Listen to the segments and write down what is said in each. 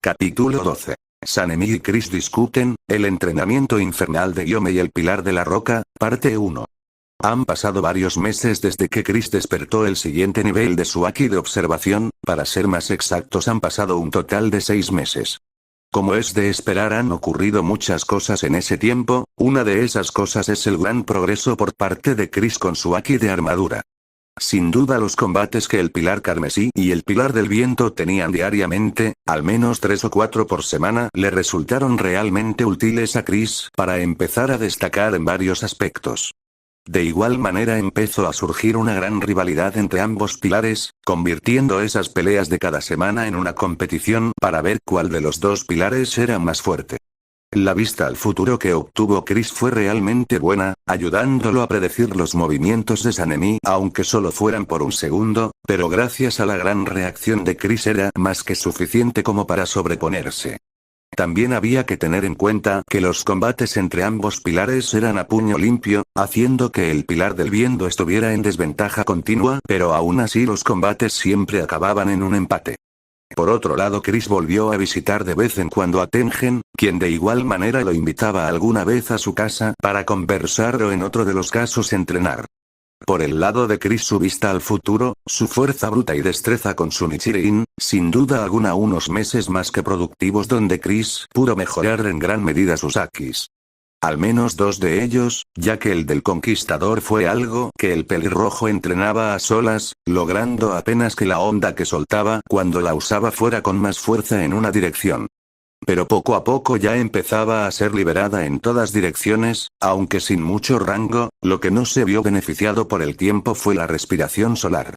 Capítulo 12. Sanemi y Chris discuten, el entrenamiento infernal de Yome y el pilar de la roca, parte 1. Han pasado varios meses desde que Chris despertó el siguiente nivel de su Aki de observación, para ser más exactos han pasado un total de 6 meses. Como es de esperar han ocurrido muchas cosas en ese tiempo, una de esas cosas es el gran progreso por parte de Chris con su Aki de armadura. Sin duda los combates que el pilar carmesí y el pilar del viento tenían diariamente, al menos 3 o 4 por semana, le resultaron realmente útiles a Chris para empezar a destacar en varios aspectos. De igual manera empezó a surgir una gran rivalidad entre ambos pilares, convirtiendo esas peleas de cada semana en una competición para ver cuál de los dos pilares era más fuerte. La vista al futuro que obtuvo Chris fue realmente buena, ayudándolo a predecir los movimientos de Sanemi aunque solo fueran por un segundo, pero gracias a la gran reacción de Chris era más que suficiente como para sobreponerse. También había que tener en cuenta que los combates entre ambos pilares eran a puño limpio, haciendo que el pilar del viento estuviera en desventaja continua, pero aún así los combates siempre acababan en un empate. Por otro lado Chris volvió a visitar de vez en cuando a Tengen, quien de igual manera lo invitaba alguna vez a su casa para conversar o en otro de los casos entrenar. Por el lado de Chris su vista al futuro, su fuerza bruta y destreza con su Nichirin, sin duda alguna unos meses más que productivos donde Chris pudo mejorar en gran medida sus Akis. Al menos 2 de ellos, ya que el del conquistador fue algo que el pelirrojo entrenaba a solas, logrando apenas que la onda que soltaba cuando la usaba fuera con más fuerza en una dirección. Pero poco a poco ya empezaba a ser liberada en todas direcciones, aunque sin mucho rango, lo que no se vio beneficiado por el tiempo fue la respiración solar.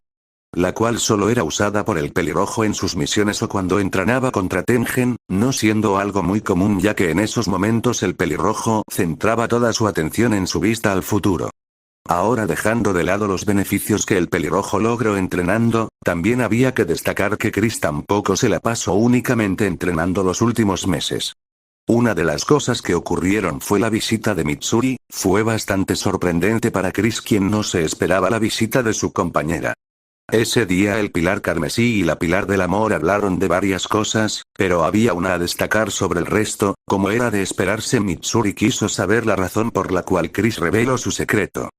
La cual solo era usada por el pelirrojo en sus misiones o cuando entrenaba contra Tengen, no siendo algo muy común ya que en esos momentos el pelirrojo centraba toda su atención en su vista al futuro. Ahora dejando de lado los beneficios que el pelirrojo logró entrenando, también había que destacar que Chris tampoco se la pasó únicamente entrenando los últimos meses. Una de las cosas que ocurrieron fue la visita de Mitsuri, fue bastante sorprendente para Chris quien no se esperaba la visita de su compañera. Ese día el pilar carmesí y la pilar del amor hablaron de varias cosas, pero había una a destacar sobre el resto, como era de esperarse Mitsuri quiso saber la razón por la cual Chris reveló su secreto.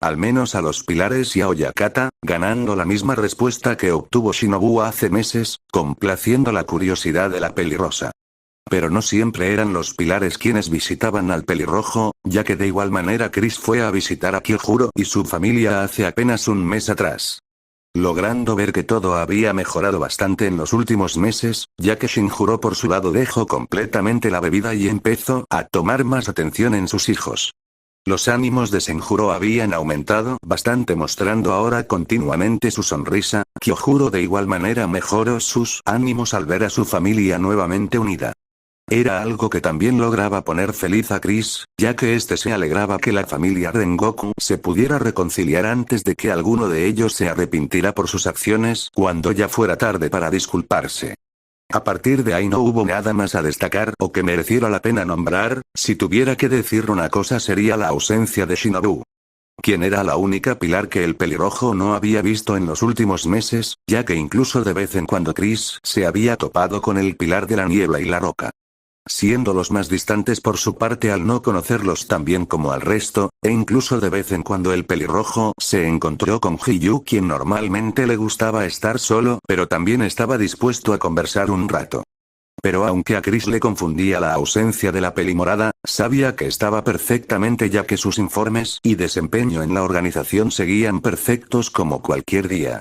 Al menos a los pilares y a Oyakata, ganando la misma respuesta que obtuvo Shinobu hace meses, complaciendo la curiosidad de la pelirrosa. Pero no siempre eran los pilares quienes visitaban al pelirrojo, ya que de igual manera Chris fue a visitar a Kyojuro y su familia hace apenas un mes atrás. Logrando ver que todo había mejorado bastante en los últimos meses, ya que Shinjuro por su lado dejó completamente la bebida y empezó a tomar más atención en sus hijos. Los ánimos de Senjuro habían aumentado bastante mostrando ahora continuamente su sonrisa, Kyojuro de igual manera mejoró sus ánimos al ver a su familia nuevamente unida. Era algo que también lograba poner feliz a Chris, ya que este se alegraba que la familia Rengoku se pudiera reconciliar antes de que alguno de ellos se arrepintiera por sus acciones cuando ya fuera tarde para disculparse. A partir de ahí no hubo nada más a destacar o que mereciera la pena nombrar, si tuviera que decir una cosa sería la ausencia de Shinobu. Quien era la única pilar que el pelirrojo no había visto en los últimos meses, ya que incluso de vez en cuando Chris se había topado con el pilar de la niebla y la roca. Siendo los más distantes por su parte al no conocerlos tan bien como al resto, e incluso de vez en cuando el pelirrojo se encontró con Hiyu quien normalmente le gustaba estar solo pero también estaba dispuesto a conversar un rato. Pero aunque a Chris le confundía la ausencia de la pelimorada, sabía que estaba perfectamente ya que sus informes y desempeño en la organización seguían perfectos como cualquier día.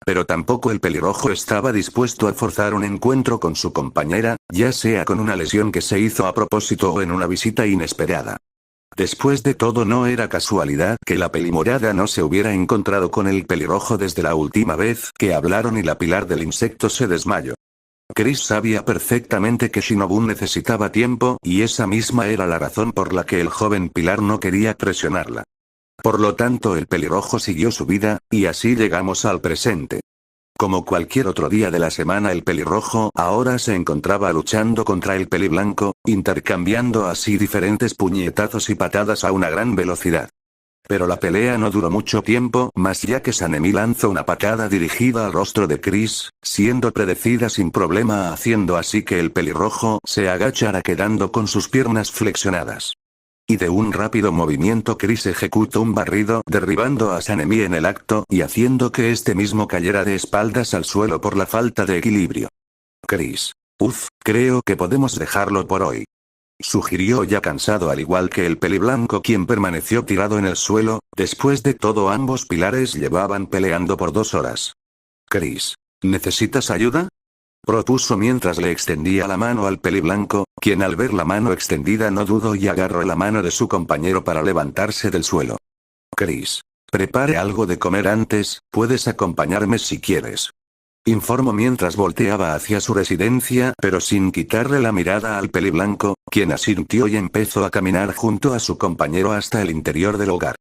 Pero tampoco el pelirrojo estaba dispuesto a forzar un encuentro con su compañera, ya sea con una lesión que se hizo a propósito o en una visita inesperada. Después de todo no era casualidad que la pelimorada no se hubiera encontrado con el pelirrojo desde la última vez que hablaron y la pilar del insecto se desmayó. Chris sabía perfectamente que Shinobu necesitaba tiempo y esa misma era la razón por la que el joven pilar no quería presionarla. Por lo tanto el pelirrojo siguió su vida, y así llegamos al presente. Como cualquier otro día de la semana el pelirrojo ahora se encontraba luchando contra el peliblanco, intercambiando así diferentes puñetazos y patadas a una gran velocidad. Pero la pelea no duró mucho tiempo más ya que Sanemi lanzó una patada dirigida al rostro de Chris, siendo predecida sin problema haciendo así que el pelirrojo se agachara quedando con sus piernas flexionadas. Y de un rápido movimiento Chris ejecutó un barrido derribando a Sanemi en el acto y haciendo que este mismo cayera de espaldas al suelo por la falta de equilibrio. Chris. Creo que podemos dejarlo por hoy. Sugirió ya cansado al igual que el peliblanco quien permaneció tirado en el suelo, después de todo ambos pilares llevaban peleando por 2 horas. Chris. ¿Necesitas ayuda? Propuso mientras le extendía la mano al peliblanco, quien al ver la mano extendida no dudó y agarró la mano de su compañero para levantarse del suelo. Chris. Prepare algo de comer antes, puedes acompañarme si quieres. Informó mientras volteaba hacia su residencia pero sin quitarle la mirada al peliblanco, quien asintió y empezó a caminar junto a su compañero hasta el interior del hogar.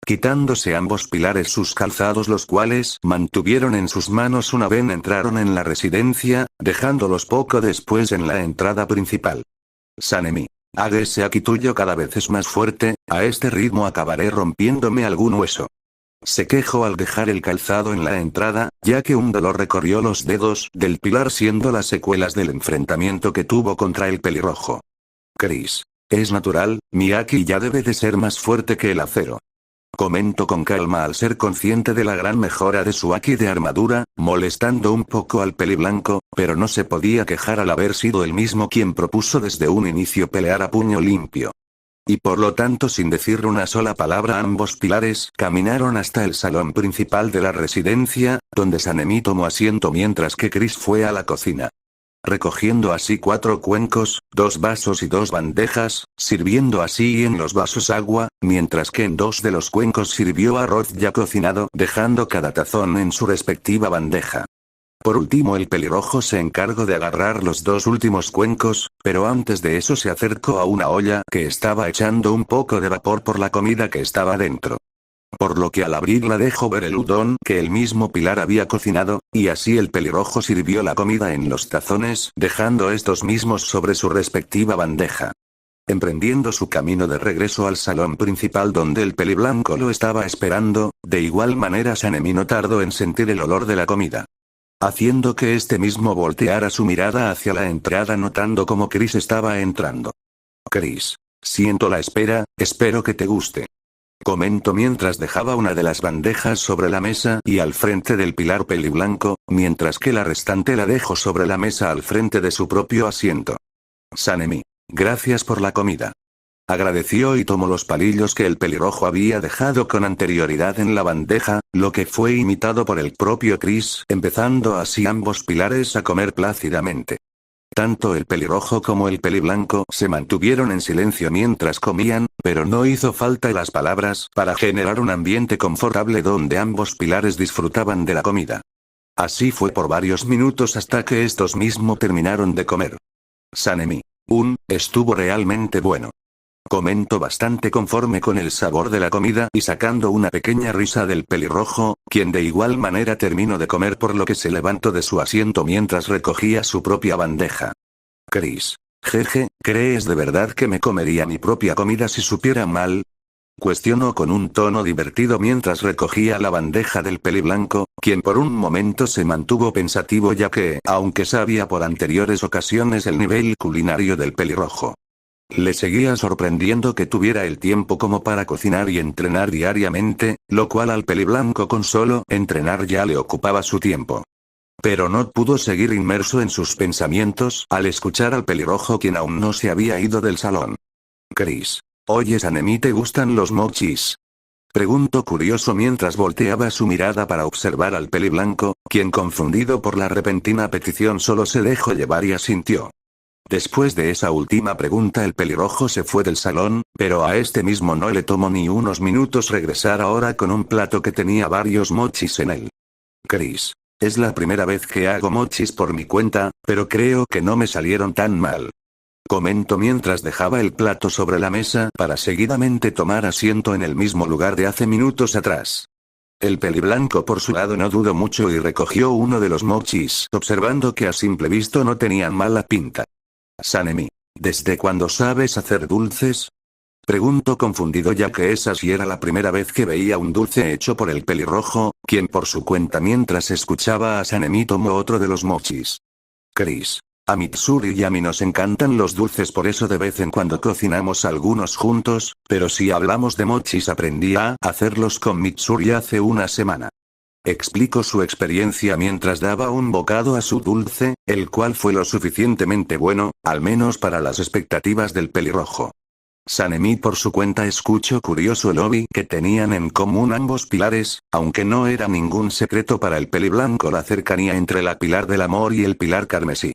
Quitándose ambos pilares sus calzados los cuales mantuvieron en sus manos una vez entraron en la residencia, dejándolos poco después en la entrada principal. Sanemi. Haga ese aki tuyo cada vez es más fuerte, a este ritmo acabaré rompiéndome algún hueso. Se quejó al dejar el calzado en la entrada, ya que un dolor recorrió los dedos del pilar siendo las secuelas del enfrentamiento que tuvo contra el pelirrojo. Chris. Es natural, mi aki ya debe de ser más fuerte que el acero. Comentó con calma al ser consciente de la gran mejora de su aki de armadura, molestando un poco al peliblanco, pero no se podía quejar al haber sido él mismo quien propuso desde un inicio pelear a puño limpio. Y por lo tanto sin decir una sola palabra ambos pilares caminaron hasta el salón principal de la residencia, donde Sanemi tomó asiento mientras que Chris fue a la cocina. Recogiendo así 4 cuencos, 2 vasos y 2 bandejas, sirviendo así en los vasos agua, mientras que en 2 de los cuencos sirvió arroz ya cocinado, dejando cada tazón en su respectiva bandeja. Por último el pelirrojo se encargó de agarrar los 2 últimos cuencos, pero antes de eso se acercó a una olla que estaba echando un poco de vapor por la comida que estaba dentro. Por lo que al abrirla dejó ver el udon que el mismo pilar había cocinado, y así el pelirrojo sirvió la comida en los tazones, dejando estos mismos sobre su respectiva bandeja. Emprendiendo su camino de regreso al salón principal donde el peliblanco lo estaba esperando, de igual manera Sanemi no tardó en sentir el olor de la comida. Haciendo que este mismo volteara su mirada hacia la entrada notando como Chris estaba entrando. Chris. Siento la espera, espero que te guste. Comentó mientras dejaba una de las bandejas sobre la mesa y al frente del pilar peliblanco, mientras que la restante la dejó sobre la mesa al frente de su propio asiento. Sanemi. Gracias por la comida. Agradeció y tomó los palillos que el pelirrojo había dejado con anterioridad en la bandeja, lo que fue imitado por el propio Chris, empezando así ambos pilares a comer plácidamente. Tanto el pelirrojo como el peliblanco se mantuvieron en silencio mientras comían, pero no hizo falta las palabras para generar un ambiente confortable donde ambos pilares disfrutaban de la comida. Así fue por varios minutos hasta que estos mismos terminaron de comer. Sanemi. Estuvo realmente bueno. Comentó bastante conforme con el sabor de la comida y sacando una pequeña risa del pelirrojo, quien de igual manera terminó de comer por lo que se levantó de su asiento mientras recogía su propia bandeja. Chris. Jeje, ¿crees de verdad que me comería mi propia comida si supiera mal? Cuestionó con un tono divertido mientras recogía la bandeja del peliblanco, quien por un momento se mantuvo pensativo ya que, aunque sabía por anteriores ocasiones el nivel culinario del pelirrojo, le seguía sorprendiendo que tuviera el tiempo como para cocinar y entrenar diariamente, lo cual al peliblanco con solo entrenar ya le ocupaba su tiempo. Pero no pudo seguir inmerso en sus pensamientos al escuchar al pelirrojo quien aún no se había ido del salón. Chris. Oye Sanemi, ¿te gustan los mochis? Preguntó curioso mientras volteaba su mirada para observar al peliblanco, quien confundido por la repentina petición solo se dejó llevar y asintió. Después de esa última pregunta el pelirrojo se fue del salón, pero a este mismo no le tomó ni unos minutos regresar ahora con un plato que tenía varios mochis en él. Chris. Es la primera vez que hago mochis por mi cuenta, pero creo que no me salieron tan mal. Comentó mientras dejaba el plato sobre la mesa para seguidamente tomar asiento en el mismo lugar de hace minutos atrás. El peliblanco por su lado no dudó mucho y recogió uno de los mochis, observando que a simple visto no tenían mala pinta. Sanemi. ¿Desde cuándo sabes hacer dulces? Preguntó confundido ya que esa sí era la primera vez que veía un dulce hecho por el pelirrojo, quien por su cuenta mientras escuchaba a Sanemi tomó otro de los mochis. Chris. A Mitsuri y a mí nos encantan los dulces, por eso de vez en cuando cocinamos algunos juntos, pero si hablamos de mochis aprendí a hacerlos con Mitsuri hace una semana. Explicó su experiencia mientras daba un bocado a su dulce, el cual fue lo suficientemente bueno, al menos para las expectativas del pelirrojo. Sanemi por su cuenta escuchó curioso el hobby que tenían en común ambos pilares, aunque no era ningún secreto para el peliblanco la cercanía entre la pilar del amor y el pilar carmesí.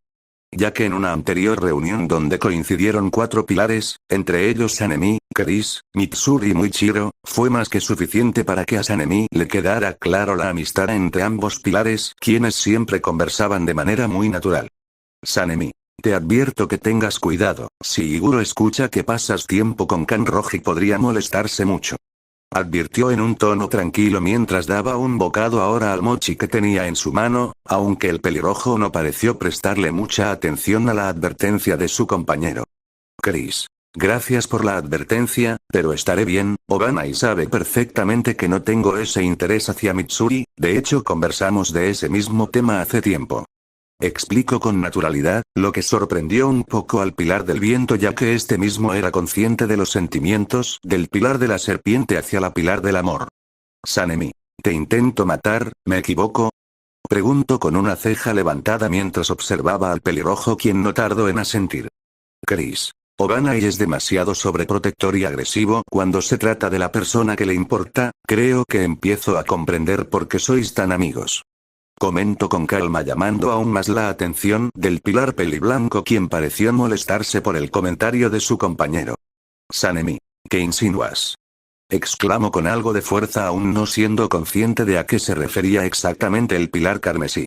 Ya que en una anterior reunión donde coincidieron 4 pilares, entre ellos Sanemi, Chris, Mitsuri y Muichiro, fue más que suficiente para que a Sanemi le quedara claro la amistad entre ambos pilares, quienes siempre conversaban de manera muy natural. Sanemi. Te advierto que tengas cuidado, si Iguro escucha que pasas tiempo con Kanroji podría molestarse mucho. Advirtió en un tono tranquilo mientras daba un bocado ahora al mochi que tenía en su mano, aunque el pelirrojo no pareció prestarle mucha atención a la advertencia de su compañero. Chris. Gracias por la advertencia, pero estaré bien. Obanai sabe perfectamente que no tengo ese interés hacia Mitsuri, de hecho conversamos de ese mismo tema hace tiempo. Explicó con naturalidad, lo que sorprendió un poco al pilar del viento ya que este mismo era consciente de los sentimientos del pilar de la serpiente hacia la pilar del amor. Sanemi. ¿Te intento matar, me equivoco? Preguntó con una ceja levantada mientras observaba al pelirrojo quien no tardó en asentir. Chris. Obanai es demasiado sobreprotector y agresivo cuando se trata de la persona que le importa, creo que empiezo a comprender por qué sois tan amigos. Comentó con calma llamando aún más la atención del pilar peliblanco quien pareció molestarse por el comentario de su compañero. Sanemi. ¿Qué insinúas? Exclamó con algo de fuerza aún no siendo consciente de a qué se refería exactamente el pilar carmesí.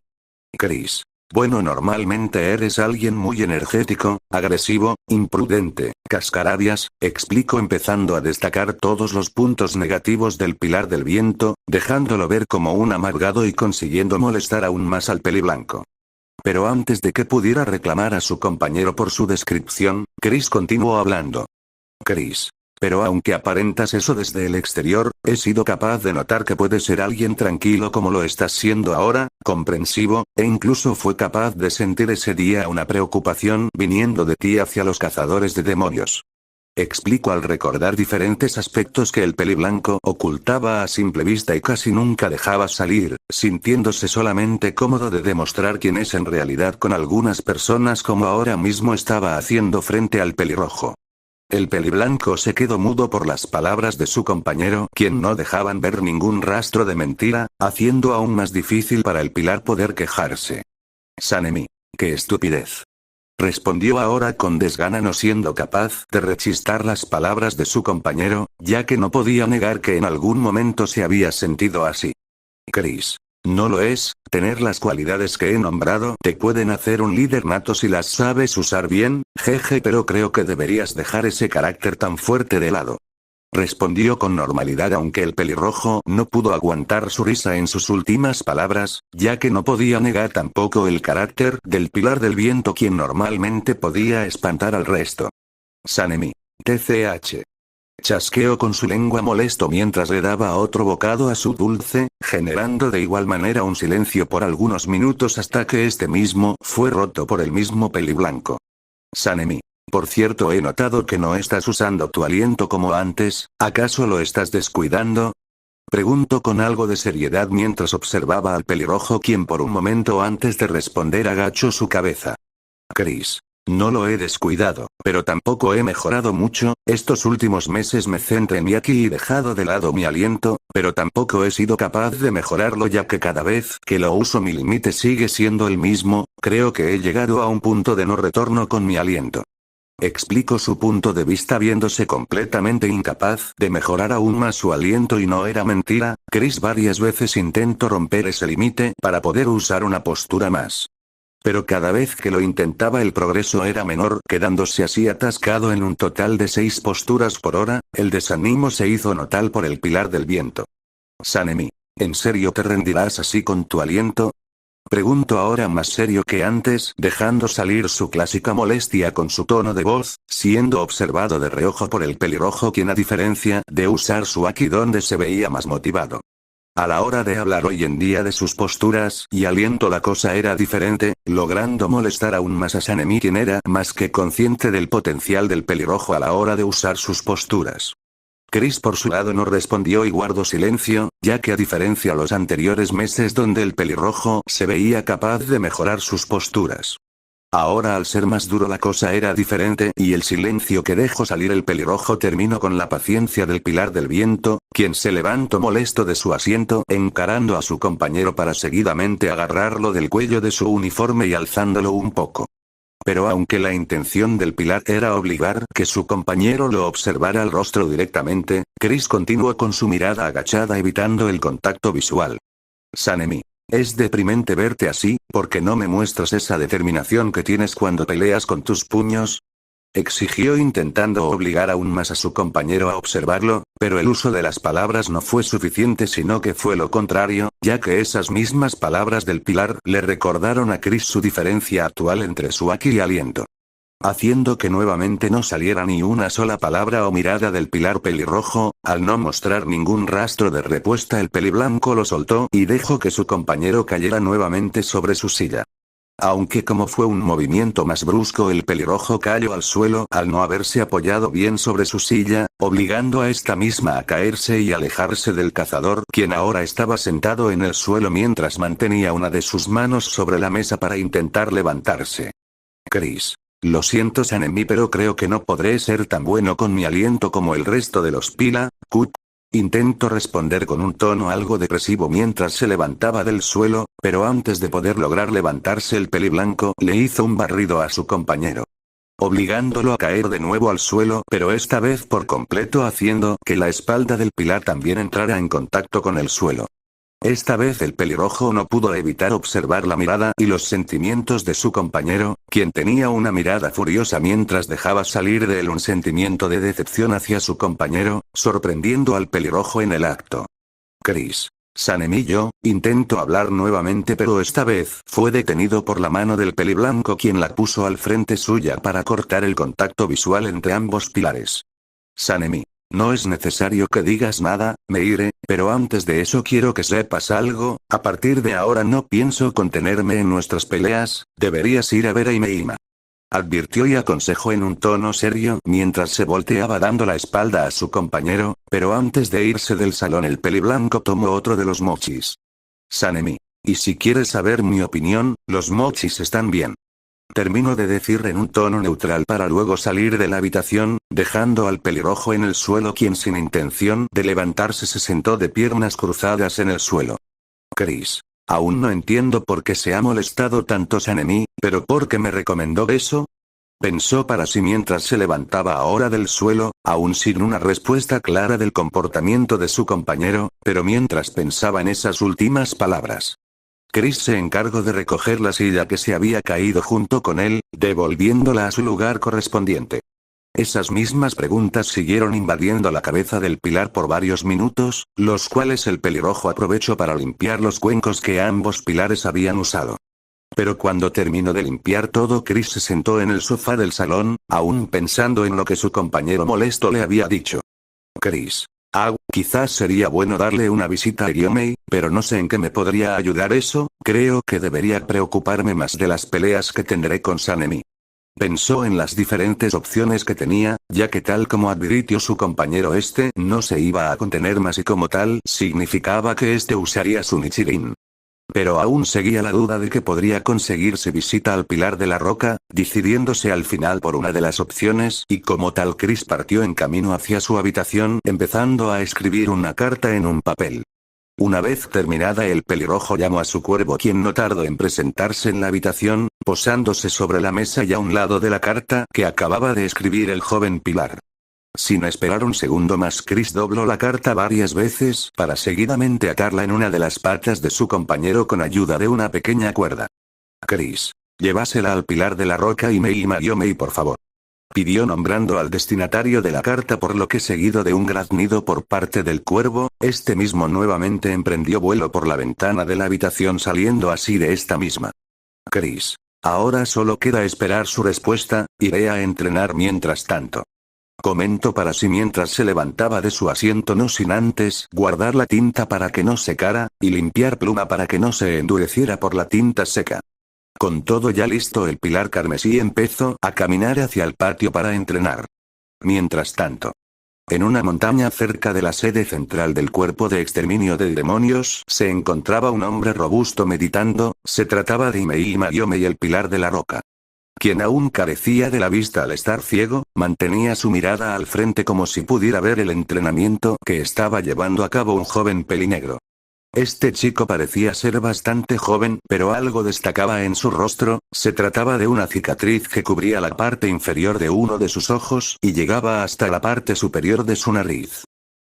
Chris. Bueno, normalmente eres alguien muy energético, agresivo, imprudente, cascarabias, explicó empezando a destacar todos los puntos negativos del pilar del viento, dejándolo ver como un amargado y consiguiendo molestar aún más al peliblanco. Pero antes de que pudiera reclamar a su compañero por su descripción, Chris continuó hablando. Chris. Pero aunque aparentas eso desde el exterior, he sido capaz de notar que puedes ser alguien tranquilo como lo estás siendo ahora, comprensivo, e incluso fue capaz de sentir ese día una preocupación viniendo de ti hacia los cazadores de demonios. Explico al recordar diferentes aspectos que el peliblanco ocultaba a simple vista y casi nunca dejaba salir, sintiéndose solamente cómodo de demostrar quién es en realidad con algunas personas como ahora mismo estaba haciendo frente al pelirrojo. El peliblanco se quedó mudo por las palabras de su compañero, quien no dejaban ver ningún rastro de mentira, haciendo aún más difícil para el pilar poder quejarse. Sanemi. ¡Qué estupidez! Respondió ahora con desgana no siendo capaz de rechistar las palabras de su compañero, ya que no podía negar que en algún momento se había sentido así. Chris. No lo es, tener las cualidades que he nombrado te pueden hacer un líder nato si las sabes usar bien, jeje, pero creo que deberías dejar ese carácter tan fuerte de lado. Respondió con normalidad aunque el pelirrojo no pudo aguantar su risa en sus últimas palabras, ya que no podía negar tampoco el carácter del pilar del viento quien normalmente podía espantar al resto. Sanemi. TCH. Chasqueó con su lengua molesto mientras le daba otro bocado a su dulce, generando de igual manera un silencio por algunos minutos hasta que este mismo fue roto por el mismo peliblanco. Sanemi. Por cierto, he notado que no estás usando tu aliento como antes, ¿acaso lo estás descuidando? Preguntó con algo de seriedad mientras observaba al pelirrojo quien por un momento antes de responder agachó su cabeza. Chris. No lo he descuidado, pero tampoco he mejorado mucho, estos últimos meses me centré en mi aquí y dejado de lado mi aliento, pero tampoco he sido capaz de mejorarlo ya que cada vez que lo uso mi límite sigue siendo el mismo, creo que he llegado a un punto de no retorno con mi aliento. Explicó su punto de vista viéndose completamente incapaz de mejorar aún más su aliento y no era mentira, Chris varias veces intentó romper ese límite para poder usar una postura más. Pero cada vez que lo intentaba el progreso era menor, quedándose así atascado en un total de 6 posturas por hora, el desánimo se hizo notar por el pilar del viento. Sanemi. ¿En serio te rendirás así con tu aliento? Preguntó ahora más serio que antes, dejando salir su clásica molestia con su tono de voz, siendo observado de reojo por el pelirrojo, quien a diferencia de usar su haki donde se veía más motivado. A la hora de hablar hoy en día de sus posturas y aliento la cosa era diferente, logrando molestar aún más a Sanemi, quien era más que consciente del potencial del pelirrojo a la hora de usar sus posturas. Chris por su lado no respondió y guardó silencio, ya que a diferencia de los anteriores meses donde el pelirrojo se veía capaz de mejorar sus posturas. Ahora al ser más duro la cosa era diferente y el silencio que dejó salir el pelirrojo terminó con la paciencia del Pilar del Viento, quien se levantó molesto de su asiento encarando a su compañero para seguidamente agarrarlo del cuello de su uniforme y alzándolo un poco. Pero aunque la intención del Pilar era obligar que su compañero lo observara al rostro directamente, Chris continuó con su mirada agachada evitando el contacto visual. Sanemi. Es deprimente verte así, ¿por qué no me muestras esa determinación que tienes cuando peleas con tus puños? Exigió intentando obligar aún más a su compañero a observarlo, pero el uso de las palabras no fue suficiente sino que fue lo contrario, ya que esas mismas palabras del Pilar le recordaron a Chris su diferencia actual entre su haki y aliento. Haciendo que nuevamente no saliera ni una sola palabra o mirada del Pilar pelirrojo, al no mostrar ningún rastro de respuesta el peliblanco lo soltó y dejó que su compañero cayera nuevamente sobre su silla. Aunque como fue un movimiento más brusco el pelirrojo cayó al suelo al no haberse apoyado bien sobre su silla, obligando a esta misma a caerse y alejarse del cazador, quien ahora estaba sentado en el suelo mientras mantenía una de sus manos sobre la mesa para intentar levantarse. Chris. Lo siento Sanemi, pero creo que no podré ser tan bueno con mi aliento como el resto de los Pila, Cut. Intentó responder con un tono algo depresivo mientras se levantaba del suelo, pero antes de poder lograr levantarse el peliblanco le hizo un barrido a su compañero, obligándolo a caer de nuevo al suelo, pero esta vez por completo haciendo que la espalda del Pilar también entrara en contacto con el suelo. Esta vez el pelirrojo no pudo evitar observar la mirada y los sentimientos de su compañero, quien tenía una mirada furiosa mientras dejaba salir de él un sentimiento de decepción hacia su compañero, sorprendiendo al pelirrojo en el acto. Chris. Sanemi yo, intento hablar nuevamente pero esta vez fue detenido por la mano del peliblanco quien la puso al frente suya para cortar el contacto visual entre ambos pilares. Sanemi. No es necesario que digas nada, Meire, pero antes de eso quiero que sepas algo, a partir de ahora no pienso contenerme en nuestras peleas, deberías ir a ver a Imeima. Advirtió y aconsejó en un tono serio mientras se volteaba dando la espalda a su compañero, pero antes de irse del salón el peliblanco tomó otro de los mochis. Sanemi. Y si quieres saber mi opinión, los mochis están bien. Terminó de decir en un tono neutral para luego salir de la habitación, dejando al pelirrojo en el suelo quien sin intención de levantarse se sentó de piernas cruzadas en el suelo. Chris. Aún no entiendo por qué se ha molestado tanto Sanemi, pero ¿por qué me recomendó eso? Pensó para sí mientras se levantaba ahora del suelo, aún sin una respuesta clara del comportamiento de su compañero, pero mientras pensaba en esas últimas palabras. Chris se encargó de recoger la silla que se había caído junto con él, devolviéndola a su lugar correspondiente. Esas mismas preguntas siguieron invadiendo la cabeza del Pilar por varios minutos, los cuales el pelirrojo aprovechó para limpiar los cuencos que ambos pilares habían usado. Pero cuando terminó de limpiar todo, Chris se sentó en el sofá del salón, aún pensando en lo que su compañero molesto le había dicho. Chris. Quizás sería bueno darle una visita a Gyomei, pero no sé en qué me podría ayudar eso, creo que debería preocuparme más de las peleas que tendré con Sanemi. Pensó en las diferentes opciones que tenía, ya que tal como advirtió su compañero no se iba a contener más y como tal significaba que usaría su Nichirin. Pero aún seguía la duda de que podría conseguirse visita al Pilar de la Roca, decidiéndose al final por una de las opciones y como tal Chris partió en camino hacia su habitación empezando a escribir una carta en un papel. Una vez terminada el pelirrojo llamó a su cuervo quien no tardó en presentarse en la habitación, posándose sobre la mesa y a un lado de la carta que acababa de escribir el joven Pilar. Sin esperar un segundo más Chris dobló la carta varias veces para seguidamente atarla en una de las patas de su compañero con ayuda de una pequeña cuerda. Chris. Llévasela al Pilar de la Roca y Gyomei por favor. Pidió nombrando al destinatario de la carta, por lo que seguido de un graznido por parte del cuervo, este mismo nuevamente emprendió vuelo por la ventana de la habitación, saliendo así de esta misma. Chris. Ahora solo queda esperar su respuesta, iré a entrenar mientras tanto. Comentó para sí mientras se levantaba de su asiento, no sin antes guardar la tinta para que no secara, y limpiar pluma para que no se endureciera por la tinta seca. Con todo ya listo, el pilar carmesí empezó a caminar hacia el patio para entrenar. Mientras tanto, en una montaña cerca de la sede central del cuerpo de exterminio de demonios se encontraba un hombre robusto meditando. Se trataba de Imei Mayome, el pilar de la roca. Quien aún carecía de la vista al estar ciego, mantenía su mirada al frente como si pudiera ver el entrenamiento que estaba llevando a cabo un joven pelinegro. Este chico parecía ser bastante joven, pero algo destacaba en su rostro. Se trataba de una cicatriz que cubría la parte inferior de uno de sus ojos y llegaba hasta la parte superior de su nariz.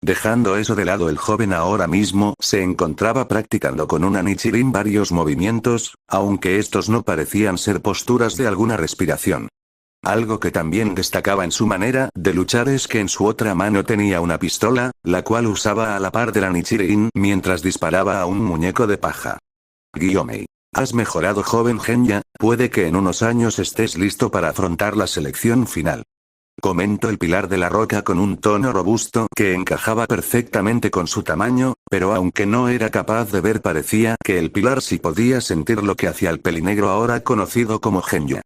Dejando eso de lado, el joven ahora mismo se encontraba practicando con una Nichirin varios movimientos, aunque estos no parecían ser posturas de alguna respiración. Algo que también destacaba en su manera de luchar es que en su otra mano tenía una pistola, la cual usaba a la par de la Nichirin mientras disparaba a un muñeco de paja. Gyomei. Has mejorado, joven Genya, puede que en unos años estés listo para afrontar la selección final. Comentó el pilar de la roca con un tono robusto que encajaba perfectamente con su tamaño, pero aunque no era capaz de ver, parecía que el pilar sí podía sentir lo que hacía el pelinegro ahora conocido como Genya.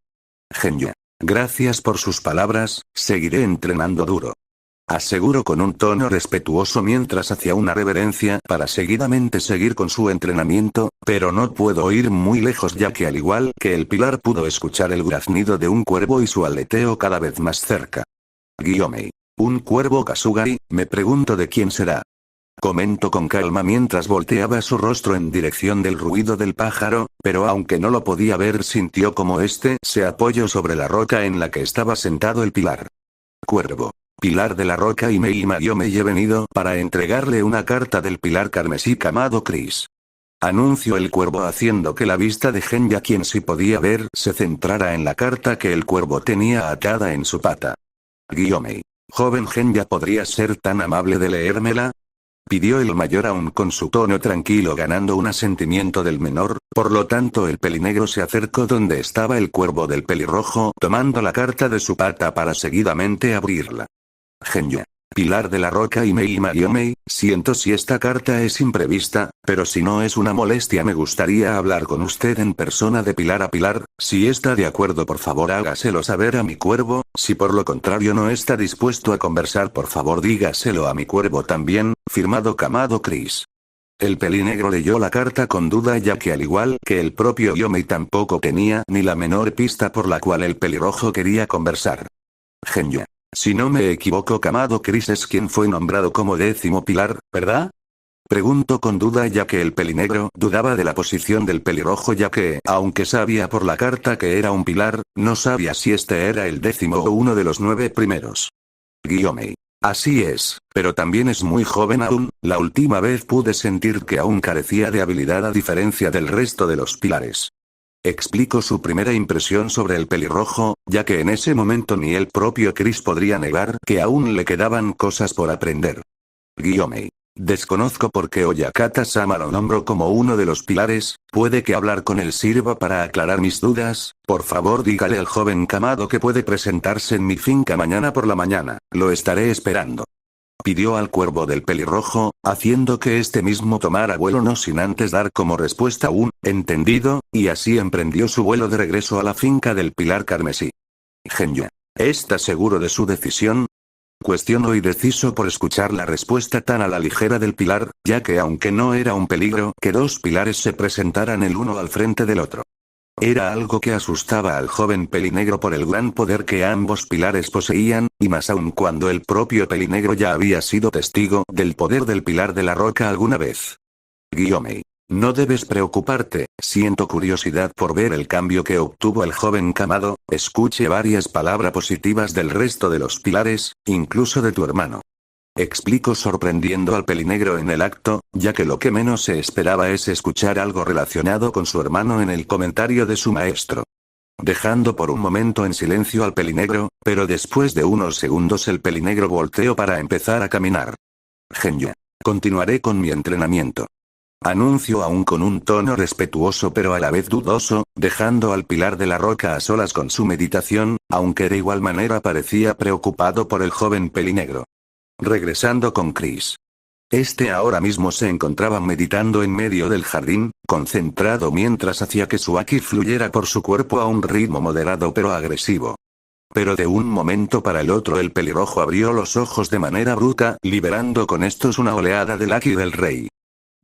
Genya. Gracias por sus palabras, seguiré entrenando duro. Aseguró con un tono respetuoso mientras hacía una reverencia para seguidamente seguir con su entrenamiento, pero no puedo ir muy lejos, ya que al igual que el pilar pudo escuchar el graznido de un cuervo y su aleteo cada vez más cerca. Gyomei. Un cuervo Kasugai, me pregunto de quién será. Comentó con calma mientras volteaba su rostro en dirección del ruido del pájaro, pero aunque no lo podía ver, sintió como este se apoyó sobre la roca en la que estaba sentado el pilar. Cuervo. Pilar de la roca Imei Mayome, he venido para entregarle una carta del pilar carmesí llamado Chris. Anunció el cuervo, haciendo que la vista de Genya, quien sí podía ver, se centrara en la carta que el cuervo tenía atada en su pata. Gyomei. Joven Genya, ¿podría ser tan amable de leérmela? Pidió el mayor, aún con su tono tranquilo, ganando un asentimiento del menor. Por lo tanto, el pelinegro se acercó donde estaba el cuervo del pelirrojo, tomando la carta de su pata para seguidamente abrirla. Genya. Pilar de la roca Imei Mayome, siento si esta carta es imprevista, pero si no es una molestia me gustaría hablar con usted en persona de pilar a pilar. Si está de acuerdo, por favor hágaselo saber a mi cuervo. Si por lo contrario no está dispuesto a conversar, por favor dígaselo a mi cuervo también. Firmado Kamado Chris. El pelinegro leyó la carta con duda, ya que al igual que el propio Gyomei tampoco tenía ni la menor pista por la cual el pelirrojo quería conversar. Genya. Si no me equivoco, Kamado Chris es quien fue nombrado como 10º pilar, ¿verdad? Preguntó con duda, ya que el pelinegro dudaba de la posición del pelirrojo, ya que, aunque sabía por la carta que era un pilar, no sabía si este era el 10º o uno de los 9 primeros. Gyomei. Así es, pero también es muy joven aún. La última vez pude sentir que aún carecía de habilidad a diferencia del resto de los pilares. Explicó su primera impresión sobre el pelirrojo, ya que en ese momento ni el propio Chris podría negar que aún le quedaban cosas por aprender. Gyomei. Desconozco por qué Oyakata-sama lo nombró como uno de los pilares. Puede que hablar con él sirva para aclarar mis dudas. Por favor dígale al joven Kamado que puede presentarse en mi finca mañana por la mañana. Lo estaré esperando. Pidió al cuervo del pelirrojo, haciendo que este mismo tomara vuelo, no sin antes dar como respuesta un «entendido», y así emprendió su vuelo de regreso a la finca del pilar carmesí. Genya. ¿Está seguro de su decisión? Cuestionó indeciso por escuchar la respuesta tan a la ligera del pilar, ya que aunque no era un peligro que dos pilares se presentaran el uno al frente del otro. Era algo que asustaba al joven pelinegro por el gran poder que ambos pilares poseían, y más aún cuando el propio pelinegro ya había sido testigo del poder del pilar de la roca alguna vez. Gyomei. No debes preocuparte, siento curiosidad por ver el cambio que obtuvo el joven Kamado. Escuché varias palabras positivas del resto de los pilares, incluso de tu hermano. Explicó sorprendiendo al pelinegro en el acto, ya que lo que menos se esperaba es escuchar algo relacionado con su hermano en el comentario de su maestro. dejando por un momento en silencio al pelinegro, pero después de unos segundos el pelinegro volteó para empezar a caminar. Genya. Continuaré con mi entrenamiento. Anunció aún con un tono respetuoso pero a la vez dudoso, dejando al pilar de la roca a solas con su meditación, aunque de igual manera parecía preocupado por el joven pelinegro. Regresando con Chris. Este ahora mismo se encontraba meditando en medio del jardín, concentrado mientras hacía que su Aki fluyera por su cuerpo a un ritmo moderado pero agresivo. Pero de un momento para el otro el pelirrojo abrió los ojos de manera bruta, liberando con estos una oleada del Aki del rey.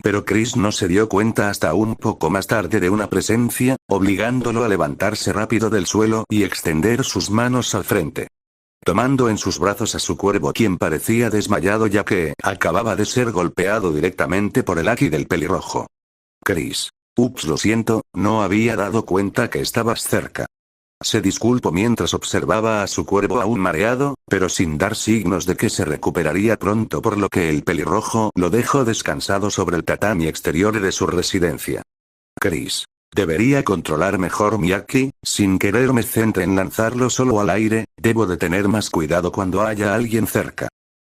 Pero Chris no se dio cuenta hasta un poco más tarde de una presencia, obligándolo a levantarse rápido del suelo y extender sus manos al frente. Tomando en sus brazos a su cuervo quien parecía desmayado ya que acababa de ser golpeado directamente por el Aki del pelirrojo. Chris. Ups, lo siento, no había dado cuenta que estabas cerca. Se disculpó mientras observaba a su cuervo aún mareado, pero sin dar signos de que se recuperaría pronto, por lo que el pelirrojo lo dejó descansado sobre el tatami exterior de su residencia. Chris. Debería controlar mejor mi Aki, sin querer me centre en lanzarlo solo al aire, debo de tener más cuidado cuando haya alguien cerca.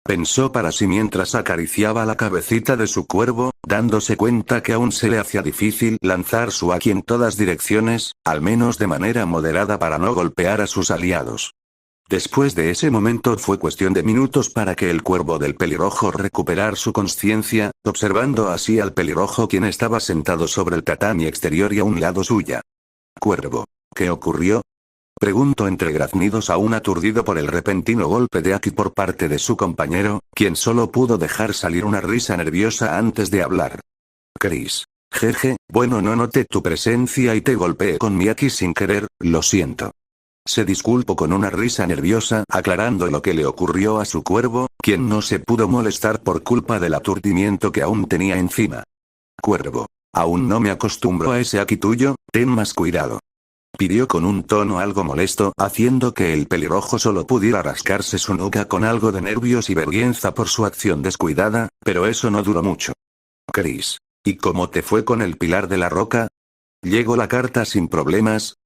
Pensó para sí mientras acariciaba la cabecita de su cuervo, dándose cuenta que aún se le hacía difícil lanzar su Aki en todas direcciones, al menos de manera moderada para no golpear a sus aliados. Después de ese momento fue cuestión de minutos para que el cuervo del pelirrojo recuperara su conciencia, observando así al pelirrojo quien estaba sentado sobre el tatami exterior y a un lado suya. Cuervo. ¿Qué ocurrió? Preguntó entre graznidos aún aturdido por el repentino golpe de Aki por parte de su compañero, quien solo pudo dejar salir una risa nerviosa antes de hablar. Chris. Jeje, bueno, no noté tu presencia y te golpeé con mi Aki sin querer, lo siento. Se disculpó con una risa nerviosa, aclarando lo que le ocurrió a su cuervo, quien no se pudo molestar por culpa del aturdimiento que aún tenía encima. Cuervo. Aún no me acostumbro a ese Aki tuyo, ten más cuidado. Pidió con un tono algo molesto, haciendo que el pelirrojo solo pudiera rascarse su nuca con algo de nervios y vergüenza por su acción descuidada, pero eso no duró mucho. Chris. ¿Y cómo te fue con el pilar de la roca? ¿Llegó la carta sin problemas?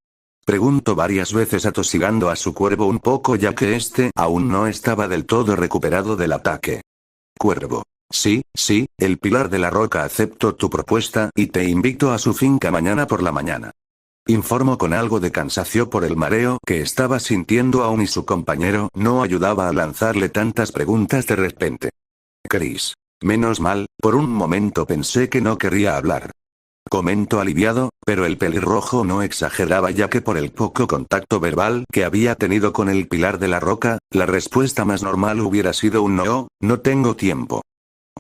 Preguntó varias veces atosigando a su cuervo un poco ya que este aún no estaba del todo recuperado del ataque. Cuervo. Sí, el pilar de la roca aceptó tu propuesta y te invito a su finca mañana por la mañana. Informó con algo de cansancio por el mareo que estaba sintiendo aún y su compañero no ayudaba a lanzarle tantas preguntas de repente. Chris. Menos mal, por un momento pensé que no querría hablar. Comentó aliviado, pero el pelirrojo no exageraba ya que por el poco contacto verbal que había tenido con el pilar de la roca, la respuesta más normal hubiera sido un no, no tengo tiempo.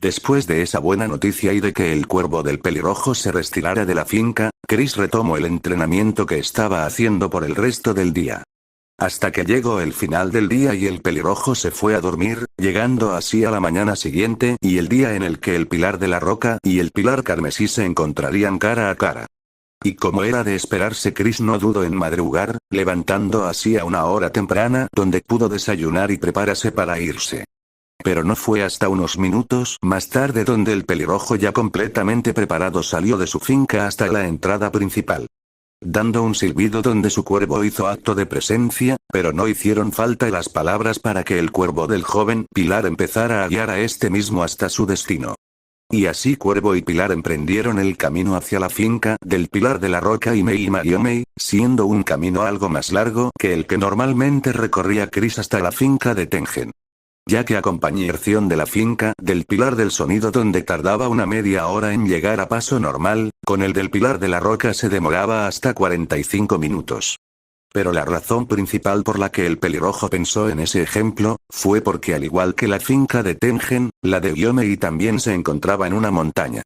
Después de esa buena noticia y de que el cuervo del pelirrojo se retirara de la finca, Chris retomó el entrenamiento que estaba haciendo por el resto del día. Hasta que llegó el final del día y el pelirrojo se fue a dormir, llegando así a la mañana siguiente y el día en el que el pilar de la roca y el pilar carmesí se encontrarían cara a cara. Y como era de esperarse, Chris no dudó en madrugar, levantando así a una hora temprana donde pudo desayunar y prepararse para irse. Pero no fue hasta unos minutos más tarde donde el pelirrojo ya completamente preparado salió de su finca hasta la entrada principal. Dando un silbido donde su cuervo hizo acto de presencia, pero no hicieron falta las palabras para que el cuervo del joven Pilar empezara a guiar a este mismo hasta su destino. Y así Cuervo y Pilar emprendieron el camino hacia la finca del Pilar de la Roca y Mei, siendo un camino algo más largo que el que normalmente recorría Chris hasta la finca de Tengen. Ya que a comparación de la finca del Pilar del Sonido donde tardaba una media hora en llegar a paso normal, con el del Pilar de la Roca se demoraba hasta 45 minutos. Pero la razón principal por la que el pelirrojo pensó en ese ejemplo, fue porque al igual que la finca de Tengen, la de Gyomei también se encontraba en una montaña.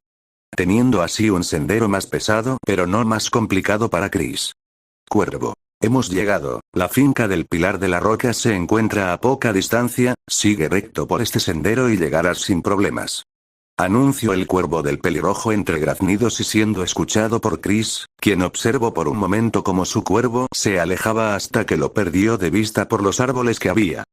Teniendo así un sendero más pesado pero no más complicado para Chris. Cuervo. Hemos llegado, la finca del Pilar de la Roca se encuentra a poca distancia, sigue recto por este sendero y llegarás sin problemas. Anunció el cuervo del pelirrojo entre graznidos y siendo escuchado por Chris, quien observó por un momento como su cuervo se alejaba hasta que lo perdió de vista por los árboles que había.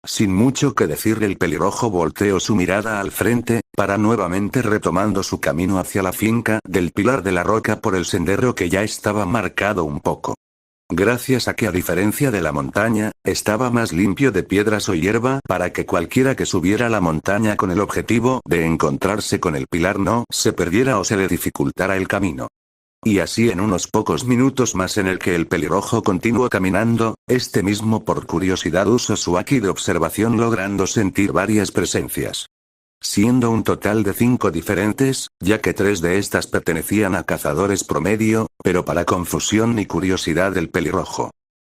Sin mucho que decir el pelirrojo volteó su mirada al frente, para nuevamente retomando su camino hacia la finca del Pilar de la Roca por el sendero que ya estaba marcado un poco. gracias a que a diferencia de la montaña, estaba más limpio de piedras o hierba para que cualquiera que subiera la montaña con el objetivo de encontrarse con el pilar no se perdiera o se le dificultara el camino. Y así en unos pocos minutos más en el que el pelirrojo continuó caminando, este mismo por curiosidad usó su haki de observación logrando sentir varias presencias. Siendo un total de 5 diferentes, ya que 3 de estas pertenecían a cazadores promedio, pero para confusión y curiosidad del pelirrojo.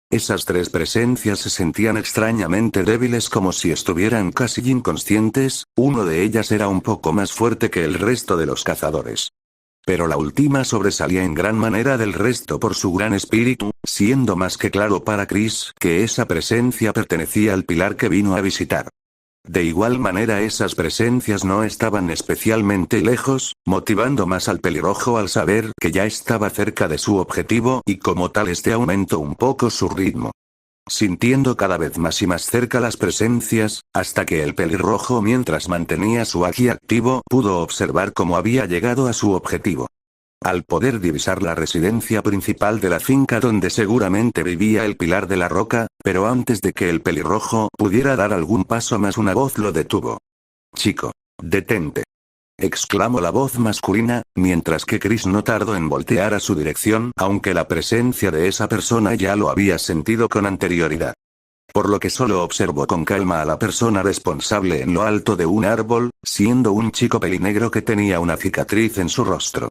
Esas 3 presencias se sentían extrañamente débiles como si estuvieran casi inconscientes, uno de ellas era un poco más fuerte que el resto de los cazadores. Pero la última sobresalía en gran manera del resto por su gran espíritu, siendo más que claro para Chris que esa presencia pertenecía al pilar que vino a visitar. De igual manera esas presencias no estaban especialmente lejos, motivando más al pelirrojo al saber que ya estaba cerca de su objetivo y como tal este aumentó un poco su ritmo. Sintiendo cada vez más y más cerca las presencias, hasta que el pelirrojo mientras mantenía su haki activo pudo observar cómo había llegado a su objetivo. Al poder divisar la residencia principal de la finca donde seguramente vivía el pilar de la roca, pero antes de que el pelirrojo pudiera dar algún paso más una voz lo detuvo. «Chico, detente», exclamó la voz masculina, mientras que Chris no tardó en voltear a su dirección aunque la presencia de esa persona ya lo había sentido con anterioridad. Por lo que solo observó con calma a la persona responsable en lo alto de un árbol, siendo un chico pelinegro que tenía una cicatriz en su rostro.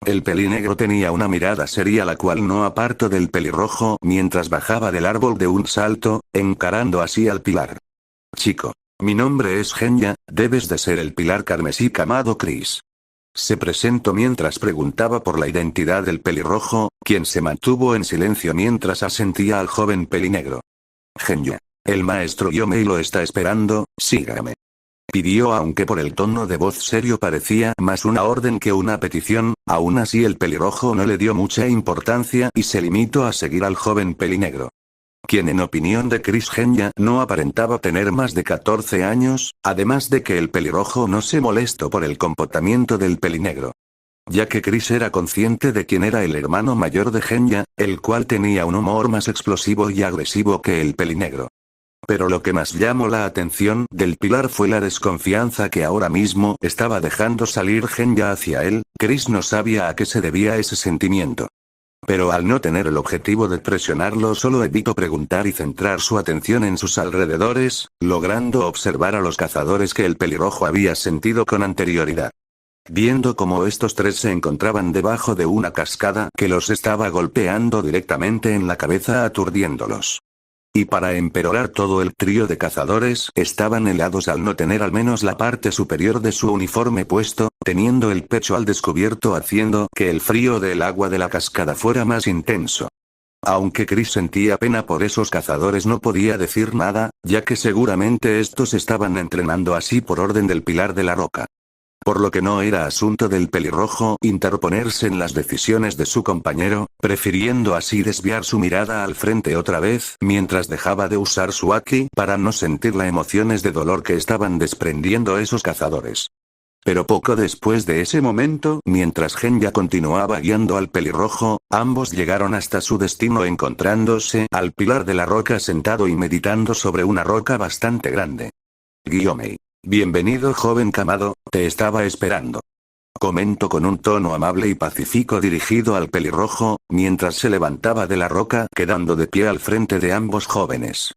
El pelinegro tenía una mirada seria la cual no apartó del pelirrojo mientras bajaba del árbol de un salto, encarando así al pilar. «Chico, mi nombre es Genya, debes de ser el pilar carmesí llamado Chris». Se presentó mientras preguntaba por la identidad del pelirrojo, quien se mantuvo en silencio mientras asentía al joven pelinegro. «Genya. El maestro Yomei lo está esperando, sígame», pidió aunque por el tono de voz serio parecía más una orden que una petición, aún así el pelirrojo no le dio mucha importancia y se limitó a seguir al joven pelinegro. Quien en opinión de Chris Genya no aparentaba tener más de 14 años, además de que el pelirrojo no se molestó por el comportamiento del pelinegro. Ya que Chris era consciente de quién era el hermano mayor de Genya, el cual tenía un humor más explosivo y agresivo que el pelinegro. Pero lo que más llamó la atención del pilar fue la desconfianza que ahora mismo estaba dejando salir Genya hacia él. Chris no sabía a qué se debía ese sentimiento. Pero al no tener el objetivo de presionarlo solo evitó preguntar y centrar su atención en sus alrededores, logrando observar a los cazadores que el pelirrojo había sentido con anterioridad. Viendo cómo estos 3 se encontraban debajo de una cascada que los estaba golpeando directamente en la cabeza aturdiéndolos. Y para empeorar todo el trío de cazadores estaban helados al no tener al menos la parte superior de su uniforme puesto, teniendo el pecho al descubierto haciendo que el frío del agua de la cascada fuera más intenso. Aunque Chris sentía pena por esos cazadores no podía decir nada, ya que seguramente estos estaban entrenando así por orden del pilar de la roca. Por lo que no era asunto del pelirrojo interponerse en las decisiones de su compañero, prefiriendo así desviar su mirada al frente otra vez mientras dejaba de usar su haki para no sentir las emociones de dolor que estaban desprendiendo esos cazadores. Pero poco después de ese momento, mientras Genya continuaba guiando al pelirrojo, ambos llegaron hasta su destino encontrándose al pilar de la roca sentado y meditando sobre una roca bastante grande. Gyomei. «Bienvenido joven Kamado, te estaba esperando», comentó con un tono amable y pacífico dirigido al pelirrojo, mientras se levantaba de la roca quedando de pie al frente de ambos jóvenes.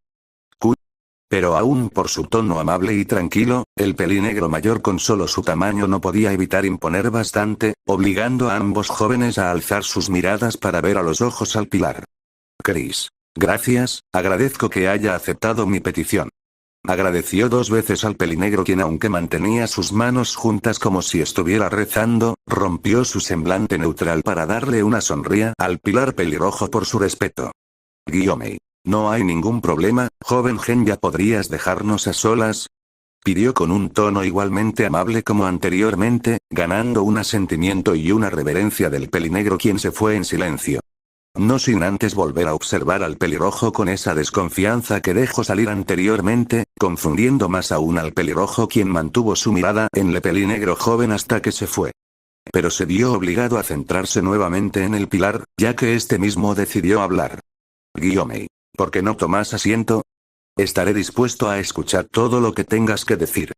Pero aún por su tono amable y tranquilo, el pelinegro mayor con solo su tamaño no podía evitar imponer bastante, obligando a ambos jóvenes a alzar sus miradas para ver a los ojos al pilar. «Chris. Gracias, agradezco que haya aceptado mi petición». Agradeció 2 veces al pelinegro quien aunque mantenía sus manos juntas como si estuviera rezando, rompió su semblante neutral para darle una sonrisa al pilar pelirrojo por su respeto. «Gyomei. No hay ningún problema, joven Genya, ¿podrías dejarnos a solas?», pidió con un tono igualmente amable como anteriormente, ganando un asentimiento y una reverencia del pelinegro quien se fue en silencio. No sin antes volver a observar al pelirrojo con esa desconfianza que dejó salir anteriormente, confundiendo más aún al pelirrojo quien mantuvo su mirada en el pelinegro joven hasta que se fue. Pero se vio obligado a centrarse nuevamente en el pilar, ya que este mismo decidió hablar. Gyomei. ¿Por qué no tomas asiento? Estaré dispuesto a escuchar todo lo que tengas que decir.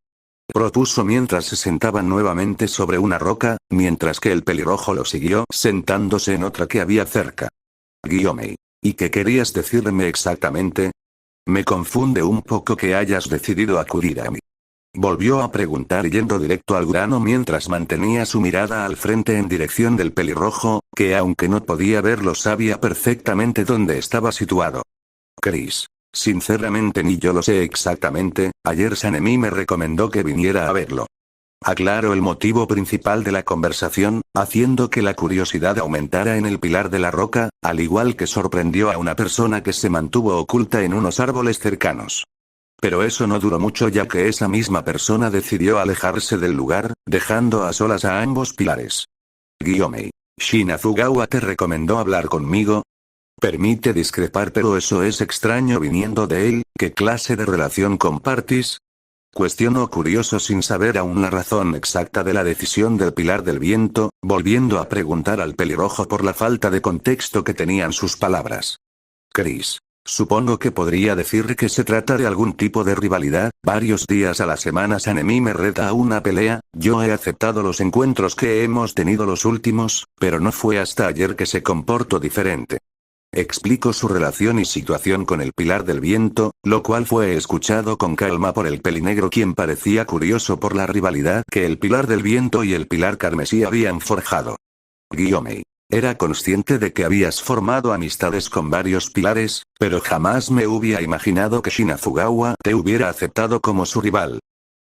Propuso mientras se sentaban nuevamente sobre una roca, mientras que el pelirrojo lo siguió sentándose en otra que había cerca. Gyomei. ¿Y qué querías decirme exactamente? Me confunde un poco que hayas decidido acudir a mí. Volvió a preguntar yendo directo al grano mientras mantenía su mirada al frente en dirección del pelirrojo, que aunque no podía verlo sabía perfectamente dónde estaba situado. Chris. Sinceramente ni yo lo sé exactamente, ayer Sanemi me recomendó que viniera a verlo. Aclaró el motivo principal de la conversación, haciendo que la curiosidad aumentara en el pilar de la roca, al igual que sorprendió a una persona que se mantuvo oculta en unos árboles cercanos. Pero eso no duró mucho ya que esa misma persona decidió alejarse del lugar, dejando a solas a ambos pilares. Gyomei. Shinazugawa te recomendó hablar conmigo. Permite discrepar pero eso es extraño viniendo de él, ¿qué clase de relación compartís? Cuestionó curioso sin saber aún la razón exacta de la decisión del pilar del viento, volviendo a preguntar al pelirrojo por la falta de contexto que tenían sus palabras. Chris. Supongo que podría decir que se trata de algún tipo de rivalidad, varios días a la semana Sanemi me reta a una pelea, yo he aceptado los encuentros que hemos tenido los últimos, pero no fue hasta ayer que se comportó diferente. Explicó su relación y situación con el pilar del viento, lo cual fue escuchado con calma por el pelinegro quien parecía curioso por la rivalidad que el pilar del viento y el pilar carmesí habían forjado. Gyomei. Era consciente de que habías formado amistades con varios pilares, pero jamás me hubiera imaginado que Shinazugawa te hubiera aceptado como su rival.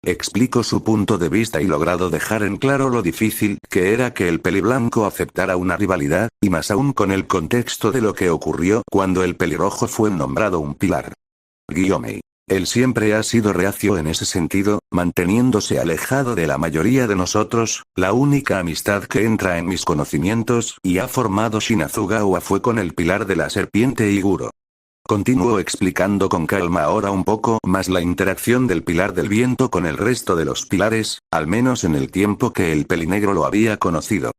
Explicó su punto de vista y logrado dejar en claro lo difícil que era que el peliblanco aceptara una rivalidad, y más aún con el contexto de lo que ocurrió cuando el pelirrojo fue nombrado un pilar. Gyomei. Él siempre ha sido reacio en ese sentido, manteniéndose alejado de la mayoría de nosotros, la única amistad que entra en mis conocimientos y ha formado Shinazugawa fue con el pilar de la serpiente Iguro. Continuó explicando con calma ahora un poco más la interacción del pilar del viento con el resto de los pilares, al menos en el tiempo que el pelinegro lo había conocido.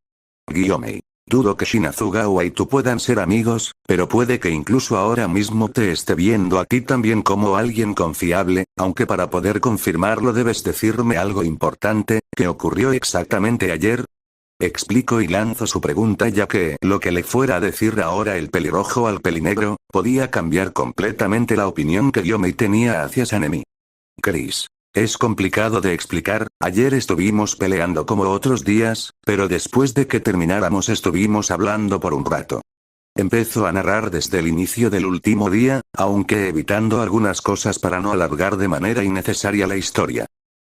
Gyomei. Dudo que Shinazugawa y tú puedan ser amigos, pero puede que incluso ahora mismo te esté viendo a ti también como alguien confiable, aunque para poder confirmarlo debes decirme algo importante, ¿qué ocurrió exactamente ayer? Explico y lanzo su pregunta ya que lo que le fuera a decir ahora el pelirrojo al pelinegro, podía cambiar completamente la opinión que Gyomei tenía hacia Sanemi. Chris. Es complicado de explicar, ayer estuvimos peleando como otros días, pero después de que termináramos estuvimos hablando por un rato. Empezó a narrar desde el inicio del último día, aunque evitando algunas cosas para no alargar de manera innecesaria la historia.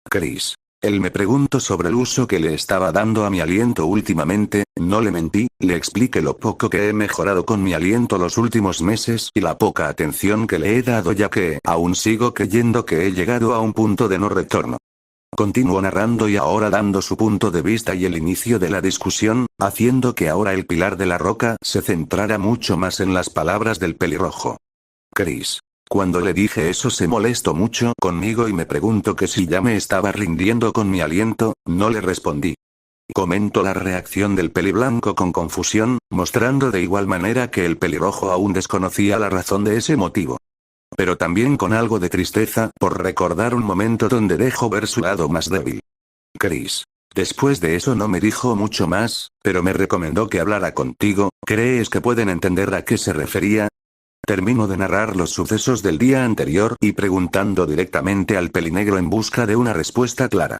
Chris. Él me preguntó sobre el uso que le estaba dando a mi aliento últimamente, no le mentí, le expliqué lo poco que he mejorado con mi aliento los últimos meses y la poca atención que le he dado ya que aún sigo creyendo que he llegado a un punto de no retorno. Continuó narrando y ahora dando su punto de vista y el inicio de la discusión, haciendo que ahora el pilar de la roca se centrara mucho más en las palabras del pelirrojo. Chris. Cuando le dije eso se molestó mucho conmigo y me preguntó que si ya me estaba rindiendo con mi aliento, no le respondí. Comentó la reacción del peliblanco con confusión, mostrando de igual manera que el pelirrojo aún desconocía la razón de ese motivo. Pero también con algo de tristeza por recordar un momento donde dejó ver su lado más débil. Chris. Después de eso no me dijo mucho más, pero me recomendó que hablara contigo, ¿crees que pueden entender a qué se refería? Termino de narrar los sucesos del día anterior y preguntando directamente al pelinegro en busca de una respuesta clara.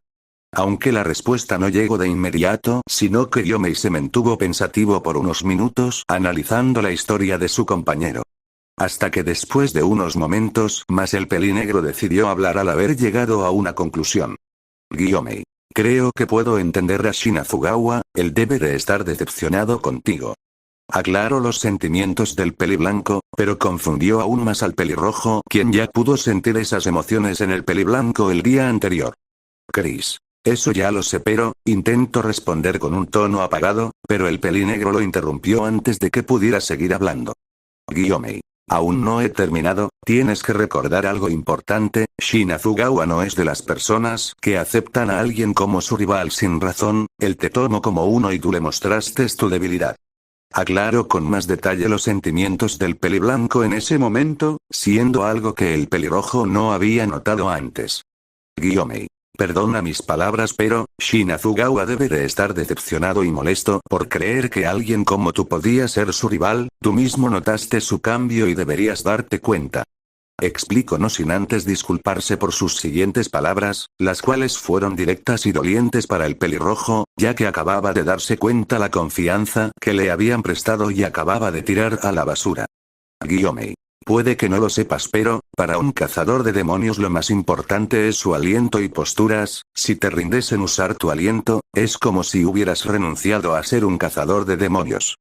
Aunque la respuesta no llegó de inmediato, sino que Gyomei se mantuvo pensativo por unos minutos analizando la historia de su compañero. Hasta que después de unos momentos más el pelinegro decidió hablar al haber llegado a una conclusión. Gyomei. Creo que puedo entender a Shinazugawa, él debe de estar decepcionado contigo. Aclaró los sentimientos del peliblanco, pero confundió aún más al pelirrojo, quien ya pudo sentir esas emociones en el peliblanco el día anterior. Chris. Eso ya lo sé pero, intento responder con un tono apagado, pero el pelinegro lo interrumpió antes de que pudiera seguir hablando. Gyomei. Aún no he terminado, tienes que recordar algo importante, Shinazugawa no es de las personas que aceptan a alguien como su rival sin razón, él te tomó como uno y tú le mostraste tu debilidad. Aclaró con más detalle los sentimientos del peliblanco en ese momento, siendo algo que el pelirrojo no había notado antes. Gyomei. Perdona mis palabras, pero Shinazugawa debe de estar decepcionado y molesto por creer que alguien como tú podía ser su rival. Tú mismo notaste su cambio y deberías darte cuenta. Explicó no sin antes disculparse por sus siguientes palabras, las cuales fueron directas y dolientes para el pelirrojo, ya que acababa de darse cuenta la confianza que le habían prestado y acababa de tirar a la basura. Gyomei. Puede que no lo sepas, pero, para un cazador de demonios lo más importante es su aliento y posturas. Si te rindes en usar tu aliento, es como si hubieras renunciado a ser un cazador de demonios.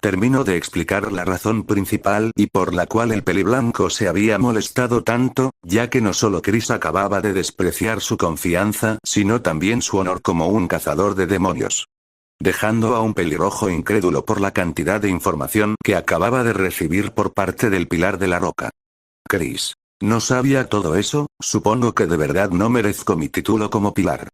Terminó de explicar la razón principal y por la cual el peliblanco se había molestado tanto, ya que no solo Chris acababa de despreciar su confianza, sino también su honor como un cazador de demonios. Dejando a un pelirrojo incrédulo por la cantidad de información que acababa de recibir por parte del Pilar de la Roca. Chris. No sabía todo eso, supongo que de verdad no merezco mi título como Pilar.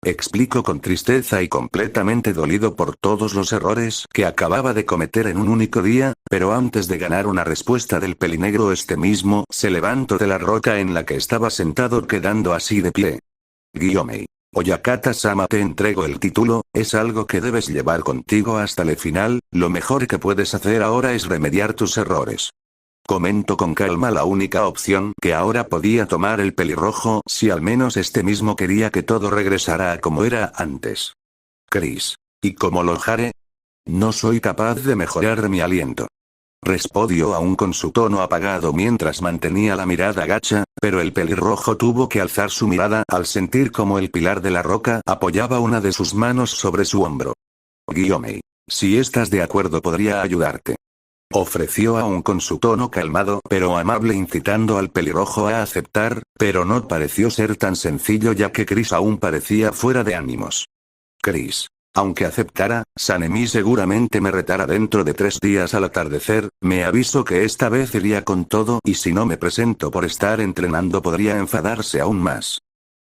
Explicó con tristeza y completamente dolido por todos los errores que acababa de cometer en un único día, pero antes de ganar una respuesta del pelinegro mismo se levantó de la roca en la que estaba sentado quedando así de pie. Gyomei. Oyakata-sama, te entrego el título, es algo que debes llevar contigo hasta el final, lo mejor que puedes hacer ahora es remediar tus errores. Comentó con calma la única opción que ahora podía tomar el pelirrojo si al menos mismo quería que todo regresara a como era antes. Chris. ¿Y cómo lo haré? No soy capaz de mejorar mi aliento. Respondió aún con su tono apagado mientras mantenía la mirada gacha, pero el pelirrojo tuvo que alzar su mirada al sentir como el Pilar de la Roca apoyaba una de sus manos sobre su hombro. Gyomei. Si estás de acuerdo podría ayudarte. Ofreció aún con su tono calmado pero amable incitando al pelirrojo a aceptar, pero no pareció ser tan sencillo ya que Chris aún parecía fuera de ánimos. Chris. Aunque aceptara, Sanemi seguramente me retará dentro de 3 días al atardecer, me aviso que esta vez iría con todo y si no me presento por estar entrenando podría enfadarse aún más.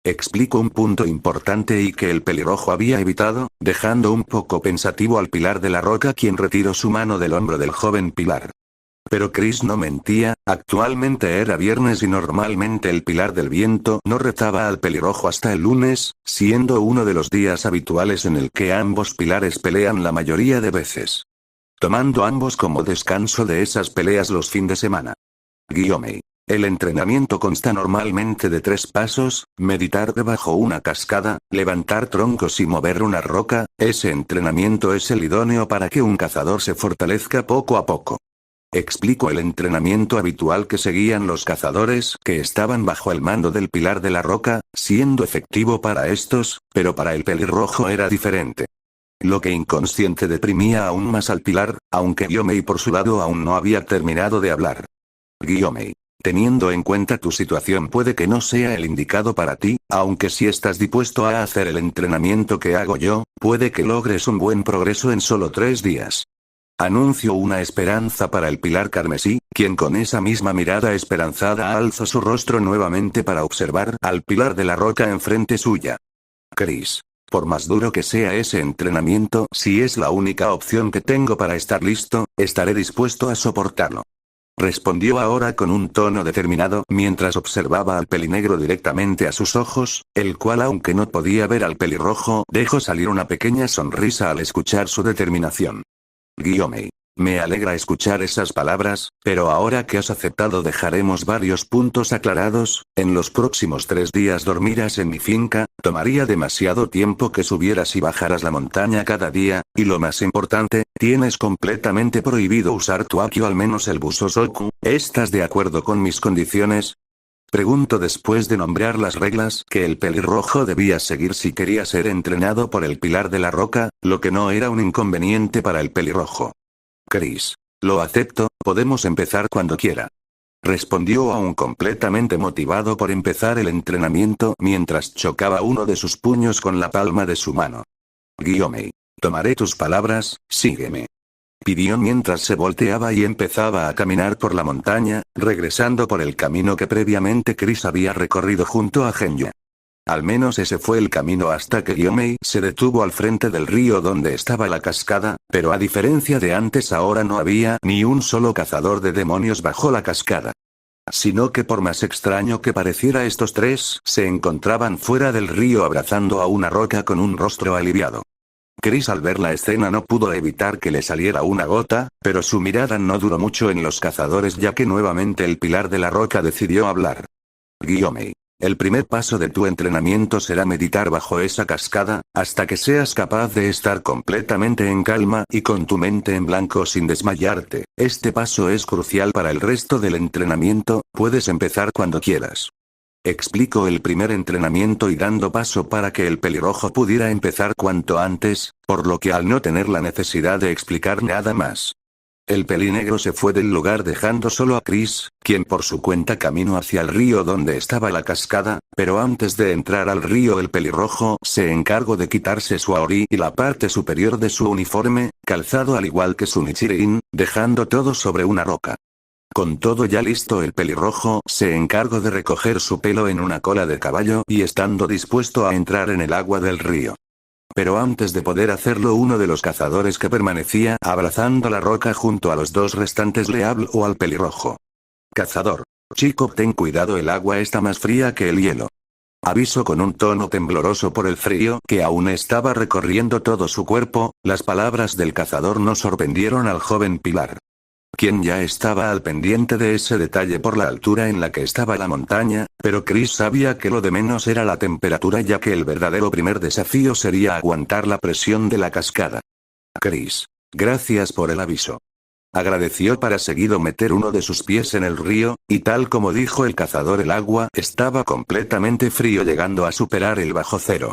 Explicó un punto importante y que el pelirrojo había evitado, dejando un poco pensativo al Pilar de la Roca quien retiró su mano del hombro del joven Pilar. Pero Chris no mentía, actualmente era viernes y normalmente el Pilar del Viento no retaba al pelirrojo hasta el lunes, siendo uno de los días habituales en el que ambos pilares pelean la mayoría de veces. Tomando ambos como descanso de esas peleas los fines de semana. Gyomei. El entrenamiento consta normalmente de 3 pasos, meditar debajo una cascada, levantar troncos y mover una roca, ese entrenamiento es el idóneo para que un cazador se fortalezca poco a poco. Explicó el entrenamiento habitual que seguían los cazadores que estaban bajo el mando del Pilar de la Roca, siendo efectivo para estos, pero para el pelirrojo era diferente. Lo que inconsciente deprimía aún más al Pilar, aunque Gyomei por su lado aún no había terminado de hablar. Gyomei. Teniendo en cuenta tu situación puede que no sea el indicado para ti, aunque si estás dispuesto a hacer el entrenamiento que hago yo, puede que logres un buen progreso en solo 3 días. Anunció una esperanza para el Pilar Carmesí, quien con esa misma mirada esperanzada alzó su rostro nuevamente para observar al Pilar de la Roca enfrente suya. Chris. Por más duro que sea ese entrenamiento, si es la única opción que tengo para estar listo, estaré dispuesto a soportarlo. Respondió ahora con un tono determinado mientras observaba al pelinegro directamente a sus ojos, el cual aunque no podía ver al pelirrojo dejó salir una pequeña sonrisa al escuchar su determinación. Gyomei. Me alegra escuchar esas palabras, pero ahora que has aceptado dejaremos varios puntos aclarados, en los próximos 3 días dormirás en mi finca, tomaría demasiado tiempo que subieras y bajaras la montaña cada día, y lo más importante, tienes completamente prohibido usar tu Haki o al menos el Busosoku, ¿estás de acuerdo con mis condiciones? Preguntó después de nombrar las reglas que el pelirrojo debía seguir si quería ser entrenado por el Pilar de la Roca, lo que no era un inconveniente para el pelirrojo. Chris. Lo acepto, podemos empezar cuando quiera. Respondió aún completamente motivado por empezar el entrenamiento mientras chocaba uno de sus puños con la palma de su mano. Gyomei. Tomaré tus palabras, sígueme. Pidió mientras se volteaba y empezaba a caminar por la montaña, regresando por el camino que previamente Chris había recorrido junto a Genya. Al menos ese fue el camino hasta que Gyomei se detuvo al frente del río donde estaba la cascada, pero a diferencia de antes ahora no había ni un solo cazador de demonios bajo la cascada. Sino que por más extraño que pareciera estos tres se encontraban fuera del río abrazando a una roca con un rostro aliviado. Chris al ver la escena no pudo evitar que le saliera una gota, pero su mirada no duró mucho en los cazadores ya que nuevamente el pilar de la roca decidió hablar. Gyomei. El primer paso de tu entrenamiento será meditar bajo esa cascada, hasta que seas capaz de estar completamente en calma y con tu mente en blanco sin desmayarte. Este paso es crucial para el resto del entrenamiento, puedes empezar cuando quieras. Explico el primer entrenamiento y dando paso para que el pelirrojo pudiera empezar cuanto antes, por lo que al no tener la necesidad de explicar nada más. El pelinegro se fue del lugar dejando solo a Chris, quien por su cuenta caminó hacia el río donde estaba la cascada, pero antes de entrar al río el pelirrojo se encargó de quitarse su aori y la parte superior de su uniforme, calzado al igual que su nichirin, dejando todo sobre una roca. Con todo ya listo el pelirrojo se encargó de recoger su pelo en una cola de caballo y estando dispuesto a entrar en el agua del río. Pero antes de poder hacerlo uno de los cazadores que permanecía abrazando la roca junto a los dos restantes le habló al pelirrojo. Cazador. Chico, ten cuidado, el agua está más fría que el hielo. Avisó con un tono tembloroso por el frío que aún estaba recorriendo todo su cuerpo. Las palabras del cazador no sorprendieron al joven Pilar, quien ya estaba al pendiente de ese detalle por la altura en la que estaba la montaña, pero Chris sabía que lo de menos era la temperatura ya que el verdadero primer desafío sería aguantar la presión de la cascada. Chris. Gracias por el aviso. Agradeció para seguido meter uno de sus pies en el río, y tal como dijo el cazador el agua estaba completamente frío llegando a superar el bajo cero.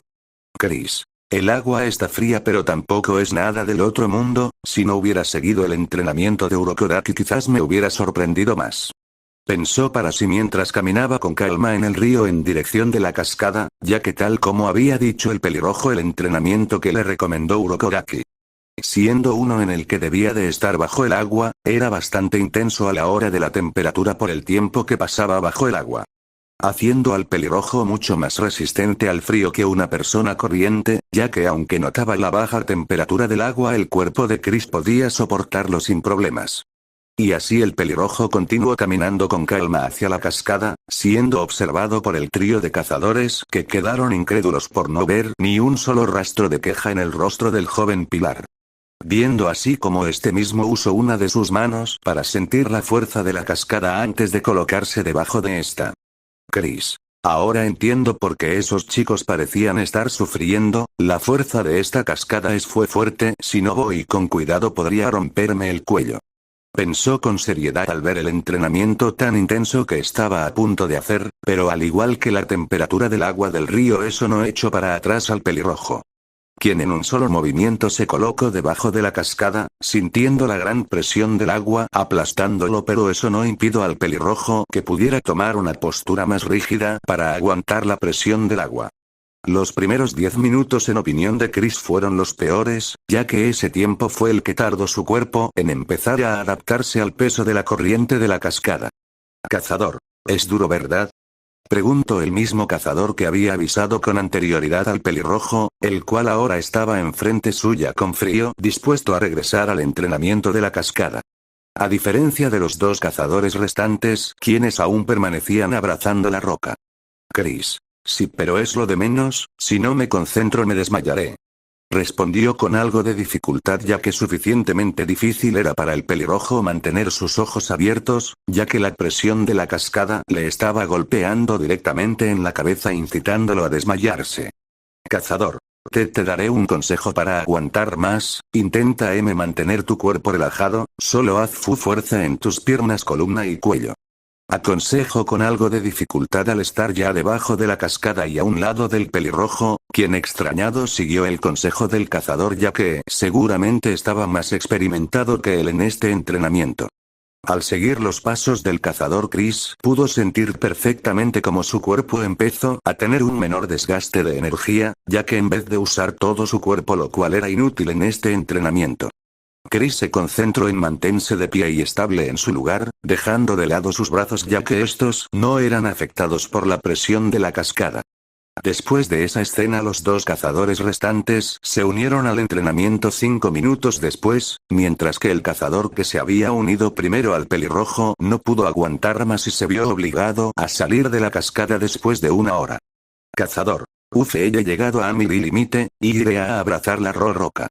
Chris. El agua está fría pero tampoco es nada del otro mundo, si no hubiera seguido el entrenamiento de Urokodaki quizás me hubiera sorprendido más. Pensó para sí mientras caminaba con calma en el río en dirección de la cascada, ya que tal como había dicho el pelirrojo el entrenamiento que le recomendó Urokodaki, siendo uno en el que debía de estar bajo el agua, era bastante intenso a la hora de la temperatura por el tiempo que pasaba bajo el agua, haciendo al pelirrojo mucho más resistente al frío que una persona corriente, ya que aunque notaba la baja temperatura del agua el cuerpo de Chris podía soportarlo sin problemas. Y así el pelirrojo continuó caminando con calma hacia la cascada, siendo observado por el trío de cazadores que quedaron incrédulos por no ver ni un solo rastro de queja en el rostro del joven Pilar. Viendo así como este mismo usó una de sus manos para sentir la fuerza de la cascada antes de colocarse debajo de esta. Chris. Ahora entiendo por qué esos chicos parecían estar sufriendo, la fuerza de esta cascada fue fuerte, si no voy con cuidado podría romperme el cuello. Pensó con seriedad al ver el entrenamiento tan intenso que estaba a punto de hacer, pero al igual que la temperatura del agua del río eso no echó para atrás al pelirrojo, quien en un solo movimiento se colocó debajo de la cascada, sintiendo la gran presión del agua aplastándolo, pero eso no impidió al pelirrojo que pudiera tomar una postura más rígida para aguantar la presión del agua. Los primeros 10 minutos en opinión de Chris fueron los peores, ya que ese tiempo fue el que tardó su cuerpo en empezar a adaptarse al peso de la corriente de la cascada. Cazador. ¿Es duro, verdad? Preguntó el mismo cazador que había avisado con anterioridad al pelirrojo, el cual ahora estaba enfrente suya con frío, dispuesto a regresar al entrenamiento de la cascada. A diferencia de los dos cazadores restantes, quienes aún permanecían abrazando la roca. Chris. Sí, pero es lo de menos, si no me concentro me desmayaré. Respondió con algo de dificultad ya que suficientemente difícil era para el pelirrojo mantener sus ojos abiertos, ya que la presión de la cascada le estaba golpeando directamente en la cabeza incitándolo a desmayarse. Cazador. Te daré un consejo para aguantar más, intenta mantener tu cuerpo relajado, solo haz fuerza en tus piernas, columna y cuello. Aconsejó con algo de dificultad al estar ya debajo de la cascada y a un lado del pelirrojo, quien extrañado siguió el consejo del cazador ya que seguramente estaba más experimentado que él en este entrenamiento. Al seguir los pasos del cazador Chris pudo sentir perfectamente cómo su cuerpo empezó a tener un menor desgaste de energía, ya que en vez de usar todo su cuerpo lo cual era inútil en este entrenamiento. Chris se concentró en mantenerse de pie y estable en su lugar, dejando de lado sus brazos ya que estos no eran afectados por la presión de la cascada. Después de esa escena los dos cazadores restantes se unieron al entrenamiento 5 minutos después, mientras que el cazador que se había unido primero al pelirrojo no pudo aguantar más y se vio obligado a salir de la cascada después de una hora. Cazador. He llegado a mi límite, y iré a abrazar la roca.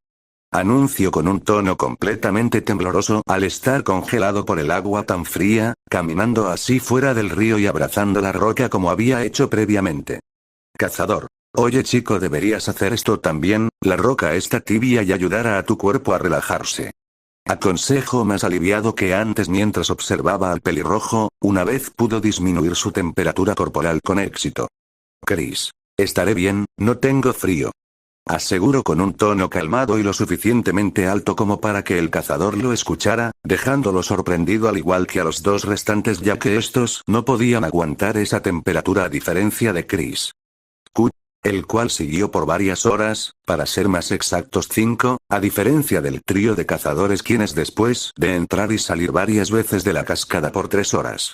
Anunció con un tono completamente tembloroso al estar congelado por el agua tan fría, caminando así fuera del río y abrazando la roca como había hecho previamente. Cazador. Oye chico, deberías hacer esto también, la roca está tibia y ayudará a tu cuerpo a relajarse. Aconsejó más aliviado que antes mientras observaba al pelirrojo, una vez pudo disminuir su temperatura corporal con éxito. Chris. Estaré bien, no tengo frío. Aseguró con un tono calmado y lo suficientemente alto como para que el cazador lo escuchara, dejándolo sorprendido al igual que a los dos restantes ya que estos no podían aguantar esa temperatura a diferencia de Chris. El cual siguió por varias horas, para ser más exactos 5, a diferencia del trío de cazadores quienes después de entrar y salir varias veces de la cascada por 3 horas.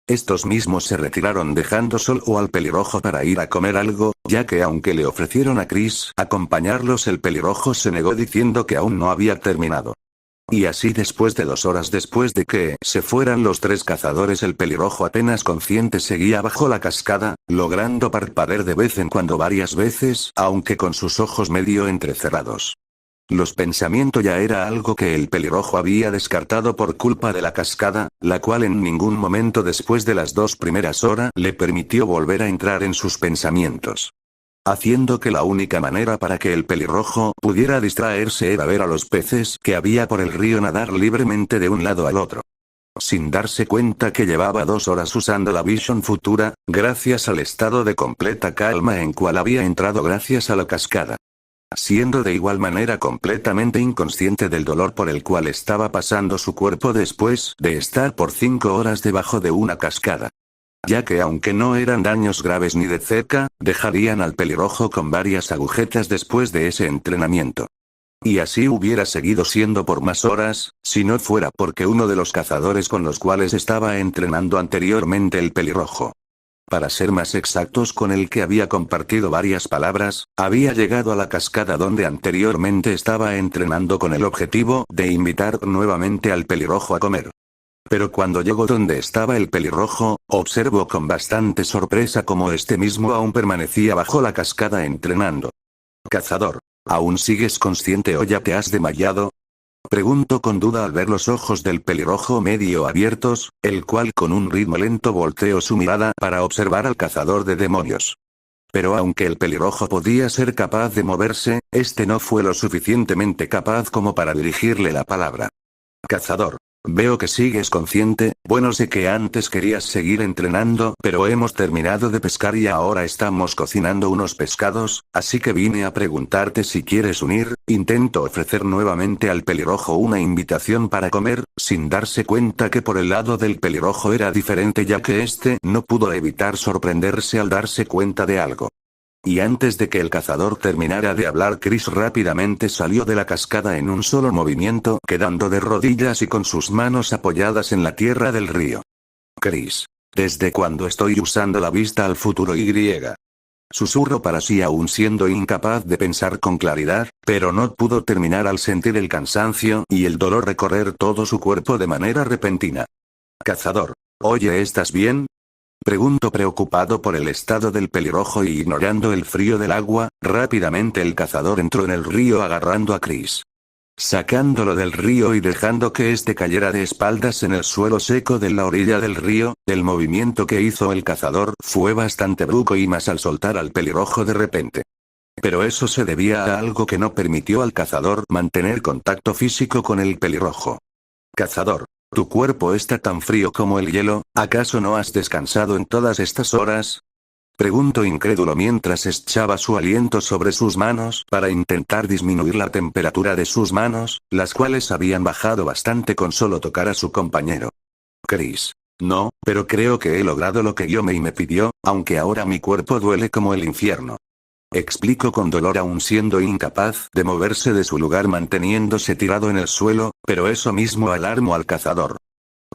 Estos mismos se retiraron dejando solo al pelirrojo para ir a comer algo, ya que aunque le ofrecieron a Chris acompañarlos el pelirrojo se negó diciendo que aún no había terminado. Y así después de 2 horas después de que se fueran los 3 cazadores el pelirrojo apenas consciente seguía bajo la cascada, logrando parpadear de vez en cuando varias veces, aunque con sus ojos medio entrecerrados. Los pensamientos ya era algo que el pelirrojo había descartado por culpa de la cascada, la cual en ningún momento después de las 2 primeras horas le permitió volver a entrar en sus pensamientos. Haciendo que la única manera para que el pelirrojo pudiera distraerse era ver a los peces que había por el río nadar libremente de un lado al otro. Sin darse cuenta que llevaba 2 horas usando la Vision Futura, gracias al estado de completa calma en cual había entrado gracias a la cascada. Siendo de igual manera completamente inconsciente del dolor por el cual estaba pasando su cuerpo después de estar por 5 horas debajo de una cascada. Ya que aunque no eran daños graves ni de cerca, dejarían al pelirrojo con varias agujetas después de ese entrenamiento. Y así hubiera seguido siendo por más horas, si no fuera porque uno de los cazadores con los cuales estaba entrenando anteriormente el pelirrojo. Para ser más exactos con el que había compartido varias palabras, había llegado a la cascada donde anteriormente estaba entrenando con el objetivo de invitar nuevamente al pelirrojo a comer. Pero cuando llegó donde estaba el pelirrojo, observó con bastante sorpresa cómo este mismo aún permanecía bajo la cascada entrenando. Cazador. ¿Aún sigues consciente o ya te has desmayado? Preguntó con duda al ver los ojos del pelirrojo medio abiertos, el cual con un ritmo lento volteó su mirada para observar al cazador de demonios. Pero aunque el pelirrojo podía ser capaz de moverse, este no fue lo suficientemente capaz como para dirigirle la palabra. Cazador. Veo que sigues consciente, bueno sé que antes querías seguir entrenando, pero hemos terminado de pescar y ahora estamos cocinando unos pescados, así que vine a preguntarte si quieres unir. Intento ofrecer nuevamente al pelirrojo una invitación para comer, sin darse cuenta que por el lado del pelirrojo era diferente ya que este no pudo evitar sorprenderse al darse cuenta de algo. Y antes de que el cazador terminara de hablar Chris rápidamente salió de la cascada en un solo movimiento quedando de rodillas y con sus manos apoyadas en la tierra del río. Chris. ¿Desde cuándo estoy usando la vista al futuro Y? Susurró para sí aún siendo incapaz de pensar con claridad, pero no pudo terminar al sentir el cansancio y el dolor recorrer todo su cuerpo de manera repentina. Cazador. Oye, ¿estás bien? Preguntó preocupado por el estado del pelirrojo y ignorando el frío del agua, rápidamente el cazador entró en el río agarrando a Chris. Sacándolo del río y dejando que este cayera de espaldas en el suelo seco de la orilla del río, el movimiento que hizo el cazador fue bastante brusco y más al soltar al pelirrojo de repente. Pero eso se debía a algo que no permitió al cazador mantener contacto físico con el pelirrojo. Cazador. Tu cuerpo está tan frío como el hielo, ¿acaso no has descansado en todas estas horas? Preguntó incrédulo mientras echaba su aliento sobre sus manos para intentar disminuir la temperatura de sus manos, las cuales habían bajado bastante con solo tocar a su compañero. Chris. No, pero creo que he logrado lo que Yomei me pidió, aunque ahora mi cuerpo duele como el infierno. Explicó con dolor aún siendo incapaz de moverse de su lugar manteniéndose tirado en el suelo, pero eso mismo alarmó al cazador.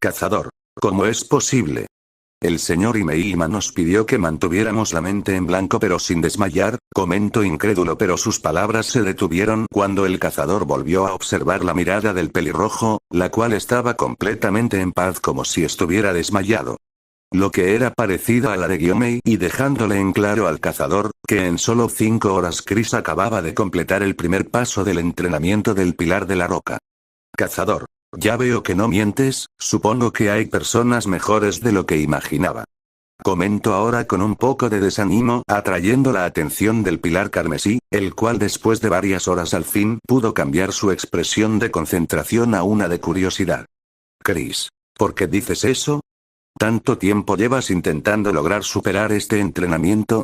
Cazador. ¿Cómo es posible? El señor Imeima nos pidió que mantuviéramos la mente en blanco pero sin desmayar, comentó incrédulo, pero sus palabras se detuvieron cuando el cazador volvió a observar la mirada del pelirrojo, la cual estaba completamente en paz como si estuviera desmayado. Lo que era parecida a la de Gyomei, y dejándole en claro al cazador, que en solo 5 horas Chris acababa de completar el primer paso del entrenamiento del Pilar de la Roca. Cazador. Ya veo que no mientes, supongo que hay personas mejores de lo que imaginaba. Comento ahora con un poco de desánimo, atrayendo la atención del Pilar Carmesí, el cual después de varias horas al fin pudo cambiar su expresión de concentración a una de curiosidad. Chris, ¿por qué dices eso? ¿Tanto tiempo llevas intentando lograr superar este entrenamiento?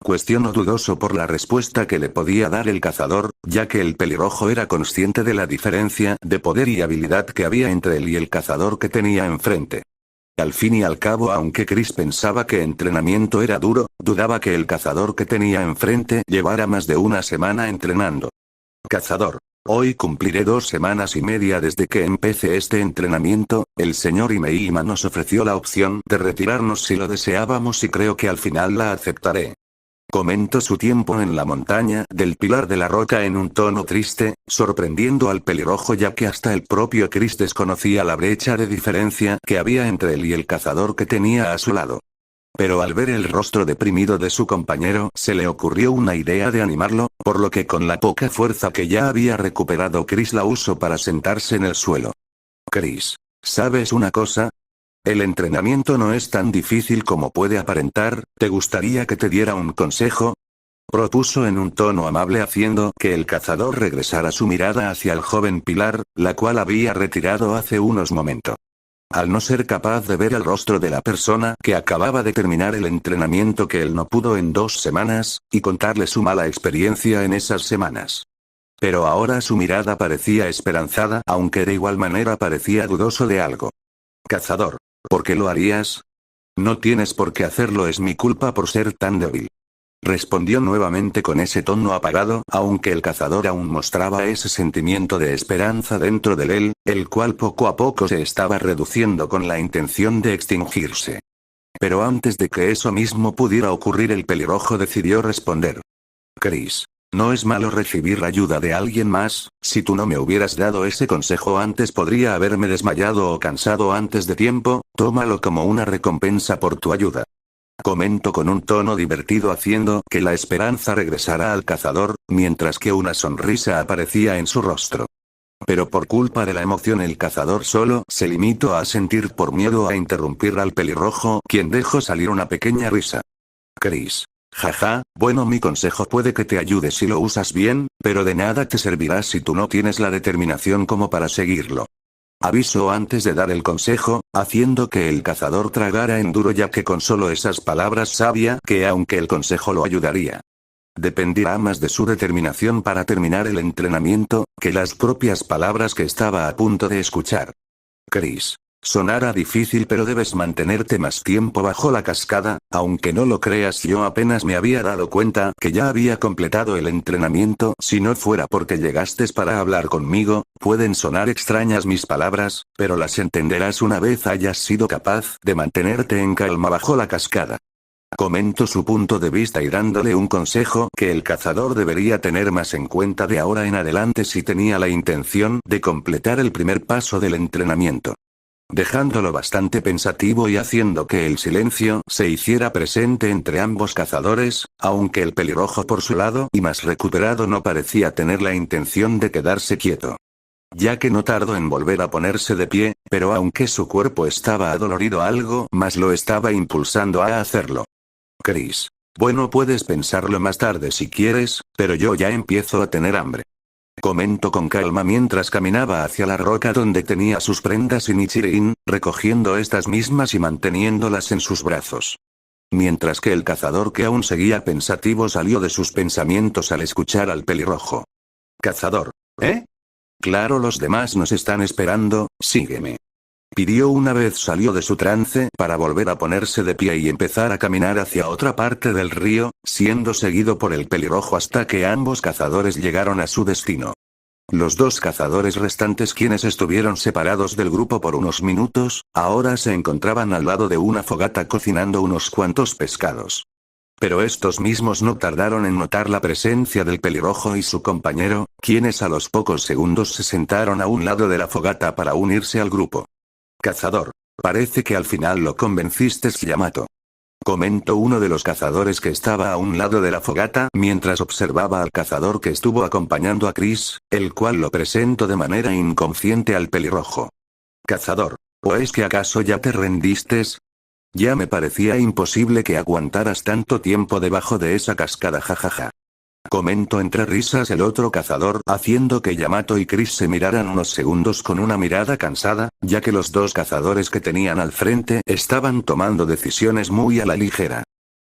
Cuestionó dudoso por la respuesta que le podía dar el cazador, ya que el pelirrojo era consciente de la diferencia de poder y habilidad que había entre él y el cazador que tenía enfrente. Al fin y al cabo, aunque Chris pensaba que entrenamiento era duro, dudaba que el cazador que tenía enfrente llevara más de una semana entrenando. Cazador. Hoy cumpliré 2 semanas y media desde que empecé este entrenamiento. El señor Imeima nos ofreció la opción de retirarnos si lo deseábamos y creo que al final la aceptaré. Comentó su tiempo en la montaña del Pilar de la Roca en un tono triste, sorprendiendo al pelirrojo ya que hasta el propio Chris desconocía la brecha de diferencia que había entre él y el cazador que tenía a su lado. Pero al ver el rostro deprimido de su compañero se le ocurrió una idea de animarlo, por lo que con la poca fuerza que ya había recuperado Chris la usó para sentarse en el suelo. Chris, ¿sabes una cosa? El entrenamiento no es tan difícil como puede aparentar, ¿te gustaría que te diera un consejo? Propuso en un tono amable haciendo que el cazador regresara su mirada hacia el joven Pilar, la cual había retirado hace unos momentos. Al no ser capaz de ver el rostro de la persona que acababa de terminar el entrenamiento que él no pudo en 2 semanas, y contarle su mala experiencia en esas semanas. Pero ahora su mirada parecía esperanzada, aunque de igual manera parecía dudoso de algo. Cazador. ¿Por qué lo harías? No tienes por qué hacerlo, es mi culpa por ser tan débil. Respondió nuevamente con ese tono apagado, aunque el cazador aún mostraba ese sentimiento de esperanza dentro de él, el cual poco a poco se estaba reduciendo con la intención de extinguirse. Pero antes de que eso mismo pudiera ocurrir, el pelirrojo decidió responder. Chris. No es malo recibir ayuda de alguien más, si tú no me hubieras dado ese consejo antes podría haberme desmayado o cansado antes de tiempo, tómalo como una recompensa por tu ayuda. Comentó con un tono divertido haciendo que la esperanza regresara al cazador, mientras que una sonrisa aparecía en su rostro. Pero por culpa de la emoción el cazador solo se limitó a sentir por miedo a interrumpir al pelirrojo, quien dejó salir una pequeña risa. Chris. Jaja, bueno, mi consejo puede que te ayude si lo usas bien, pero de nada te servirá si tú no tienes la determinación como para seguirlo. Avisó antes de dar el consejo, haciendo que el cazador tragara en duro ya que con solo esas palabras sabía que aunque el consejo lo ayudaría, dependerá más de su determinación para terminar el entrenamiento, que las propias palabras que estaba a punto de escuchar. Chris. Sonará difícil pero debes mantenerte más tiempo bajo la cascada, aunque no lo creas yo apenas me había dado cuenta que ya había completado el entrenamiento si no fuera porque llegaste para hablar conmigo, pueden sonar extrañas mis palabras, pero las entenderás una vez hayas sido capaz de mantenerte en calma bajo la cascada. Comentó su punto de vista y dándole un consejo que el cazador debería tener más en cuenta de ahora en adelante si tenía la intención de completar el primer paso del entrenamiento. Dejándolo bastante pensativo y haciendo que el silencio se hiciera presente entre ambos cazadores, aunque el pelirrojo por su lado y más recuperado no parecía tener la intención de quedarse quieto. Ya que no tardó en volver a ponerse de pie, pero aunque su cuerpo estaba adolorido algo más lo estaba impulsando a hacerlo. Chris. Bueno, puedes pensarlo más tarde si quieres, pero yo ya empiezo a tener hambre. Comentó con calma mientras caminaba hacia la roca donde tenía sus prendas y Nichirin, recogiendo estas mismas y manteniéndolas en sus brazos. Mientras que el cazador que aún seguía pensativo salió de sus pensamientos al escuchar al pelirrojo. Cazador. ¿Eh? Claro, los demás nos están esperando, sígueme. Pidió una vez salió de su trance para volver a ponerse de pie y empezar a caminar hacia otra parte del río, siendo seguido por el pelirrojo hasta que ambos cazadores llegaron a su destino. Los dos cazadores restantes, quienes estuvieron separados del grupo por unos minutos, ahora se encontraban al lado de una fogata cocinando unos cuantos pescados. Pero estos mismos no tardaron en notar la presencia del pelirrojo y su compañero, quienes a los pocos segundos se sentaron a un lado de la fogata para unirse al grupo. Cazador. Parece que al final lo convenciste, Yamato. Comentó uno de los cazadores que estaba a un lado de la fogata mientras observaba al cazador que estuvo acompañando a Chris, el cual lo presentó de manera inconsciente al pelirrojo. Cazador. ¿O es que acaso ya te rendiste? Ya me parecía imposible que aguantaras tanto tiempo debajo de esa cascada, jajaja. Comentó entre risas el otro cazador, haciendo que Yamato y Chris se miraran unos segundos con una mirada cansada, ya que los dos cazadores que tenían al frente estaban tomando decisiones muy a la ligera.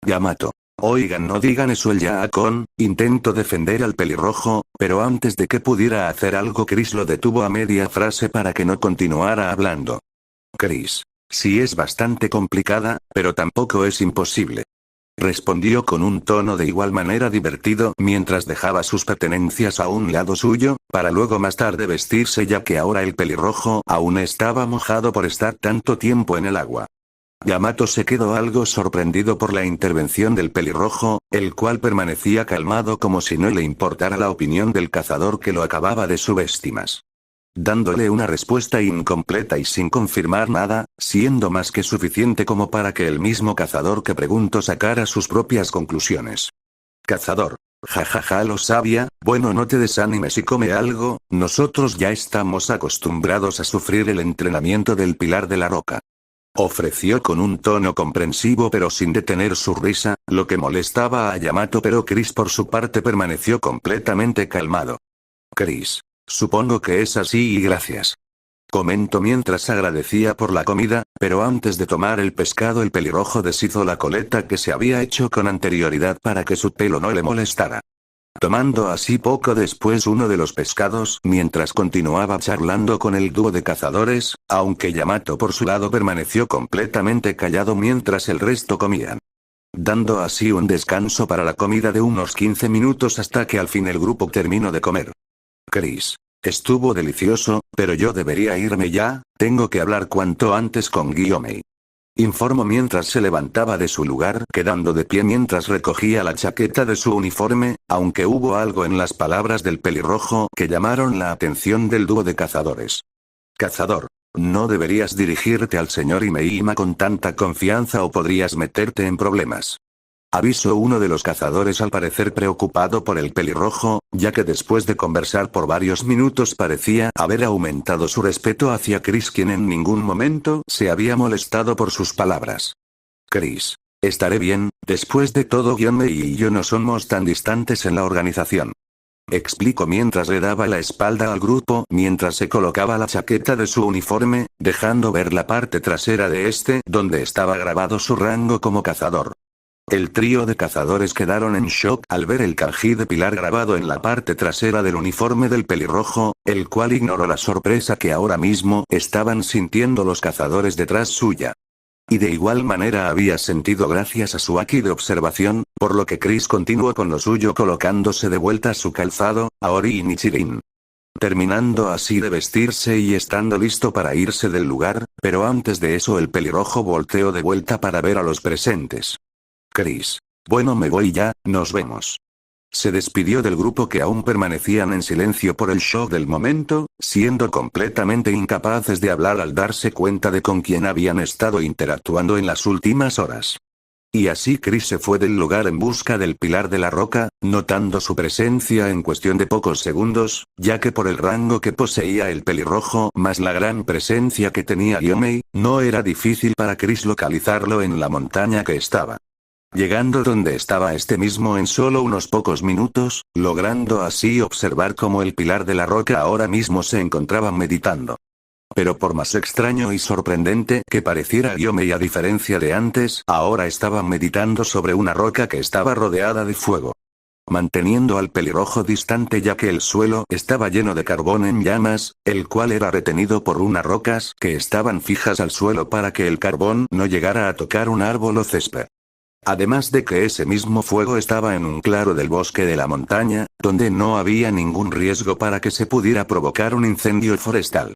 Yamato. Oigan, no digan eso, el Yaakon, intentó defender al pelirrojo, pero antes de que pudiera hacer algo Chris lo detuvo a media frase para que no continuara hablando. Chris. Sí, es bastante complicada, pero tampoco es imposible. Respondió con un tono de igual manera divertido mientras dejaba sus pertenencias a un lado suyo, para luego más tarde vestirse, ya que ahora el pelirrojo aún estaba mojado por estar tanto tiempo en el agua. Yamato se quedó algo sorprendido por la intervención del pelirrojo, el cual permanecía calmado como si no le importara la opinión del cazador que lo acababa de subestimar. Dándole una respuesta incompleta y sin confirmar nada, siendo más que suficiente como para que el mismo cazador que preguntó sacara sus propias conclusiones. Cazador. Jajaja, lo sabía, bueno, no te desanimes y come algo, nosotros ya estamos acostumbrados a sufrir el entrenamiento del Pilar de la Roca. Ofreció con un tono comprensivo pero sin detener su risa, lo que molestaba a Yamato, pero Chris por su parte permaneció completamente calmado. Chris. Supongo que es así y gracias. Comentó mientras agradecía por la comida, pero antes de tomar el pescado el pelirrojo deshizo la coleta que se había hecho con anterioridad para que su pelo no le molestara. Tomando así poco después uno de los pescados mientras continuaba charlando con el dúo de cazadores, aunque Yamato por su lado permaneció completamente callado mientras el resto comían. Dando así un descanso para la comida de unos 15 minutos hasta que al fin el grupo terminó de comer. Chris. Estuvo delicioso, pero yo debería irme ya, tengo que hablar cuanto antes con Gyomei. Informó mientras se levantaba de su lugar, quedando de pie mientras recogía la chaqueta de su uniforme, aunque hubo algo en las palabras del pelirrojo que llamaron la atención del dúo de cazadores. Cazador. No deberías dirigirte al señor Imeima con tanta confianza o podrías meterte en problemas. Avisó uno de los cazadores, al parecer preocupado por el pelirrojo, ya que después de conversar por varios minutos parecía haber aumentado su respeto hacia Chris, quien en ningún momento se había molestado por sus palabras. Chris. Estaré bien, después de todo Gyomei y yo no somos tan distantes en la organización. Explicó mientras le daba la espalda al grupo mientras se colocaba la chaqueta de su uniforme, dejando ver la parte trasera de este donde estaba grabado su rango como cazador. El trío de cazadores quedaron en shock al ver el kanji de Pilar grabado en la parte trasera del uniforme del pelirrojo, el cual ignoró la sorpresa que ahora mismo estaban sintiendo los cazadores detrás suya. Y de igual manera había sentido gracias a su haki de observación, por lo que Chris continuó con lo suyo colocándose de vuelta su calzado, Aori y Nichirin. Terminando así de vestirse y estando listo para irse del lugar, pero antes de eso el pelirrojo volteó de vuelta para ver a los presentes. Chris. Bueno, me voy ya, nos vemos. Se despidió del grupo que aún permanecían en silencio por el shock del momento, siendo completamente incapaces de hablar al darse cuenta de con quién habían estado interactuando en las últimas horas. Y así Chris se fue del lugar en busca del Pilar de la Roca, notando su presencia en cuestión de pocos segundos, ya que por el rango que poseía el pelirrojo más la gran presencia que tenía Gyomei, no era difícil para Chris localizarlo en la montaña que estaba. Llegando donde estaba este mismo en solo unos pocos minutos, logrando así observar cómo el Pilar de la Roca ahora mismo se encontraba meditando. Pero por más extraño y sorprendente que pareciera Gyomei, a diferencia de antes, ahora estaba meditando sobre una roca que estaba rodeada de fuego. Manteniendo al pelirrojo distante ya que el suelo estaba lleno de carbón en llamas, el cual era retenido por unas rocas que estaban fijas al suelo para que el carbón no llegara a tocar un árbol o césped. Además de que ese mismo fuego estaba en un claro del bosque de la montaña, donde no había ningún riesgo para que se pudiera provocar un incendio forestal.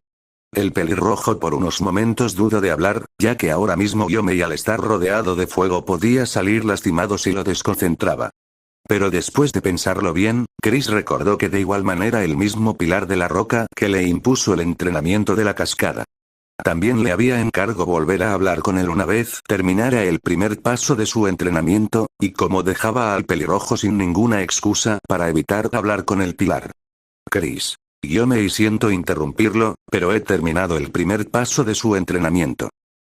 El pelirrojo por unos momentos dudó de hablar, ya que ahora mismo Yomei al estar rodeado de fuego podía salir lastimado si lo desconcentraba. Pero después de pensarlo bien, Chris recordó que de igual manera el mismo Pilar de la Roca que le impuso el entrenamiento de la cascada. También le había encargado volver a hablar con él una vez terminara el primer paso de su entrenamiento, y como dejaba al pelirrojo sin ninguna excusa para evitar hablar con el Pilar. Chris. Yo me siento interrumpirlo, pero he terminado el primer paso de su entrenamiento.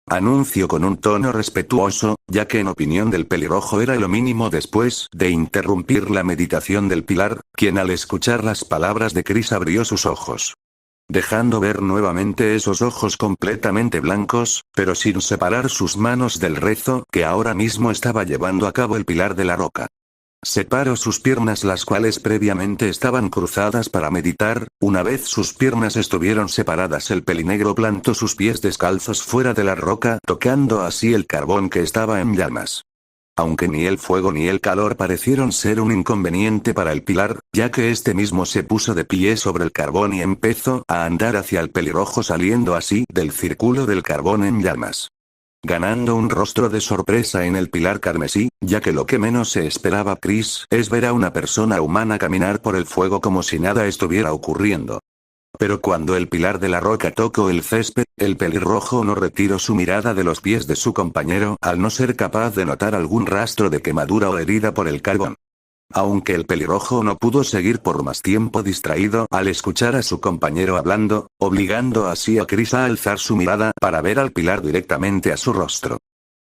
Anunció con un tono respetuoso, ya que en opinión del pelirrojo era lo mínimo después de interrumpir la meditación del Pilar, quien al escuchar las palabras de Chris abrió sus ojos. Dejando ver nuevamente esos ojos completamente blancos, pero sin separar sus manos del rezo que ahora mismo estaba llevando a cabo el Pilar de la Roca. Separó sus piernas las cuales previamente estaban cruzadas para meditar, una vez sus piernas estuvieron separadas el pelinegro plantó sus pies descalzos fuera de la roca tocando así el carbón que estaba en llamas. Aunque ni el fuego ni el calor parecieron ser un inconveniente para el Pilar, ya que este mismo se puso de pie sobre el carbón y empezó a andar hacia el pelirrojo saliendo así del círculo del carbón en llamas. Ganando un rostro de sorpresa en el Pilar carmesí, ya que lo que menos se esperaba Chris es ver a una persona humana caminar por el fuego como si nada estuviera ocurriendo. Pero cuando el Pilar de la Roca tocó el césped, el pelirrojo no retiró su mirada de los pies de su compañero al no ser capaz de notar algún rastro de quemadura o herida por el carbón. Aunque el pelirrojo no pudo seguir por más tiempo distraído al escuchar a su compañero hablando, obligando así a Chris a alzar su mirada para ver al Pilar directamente a su rostro.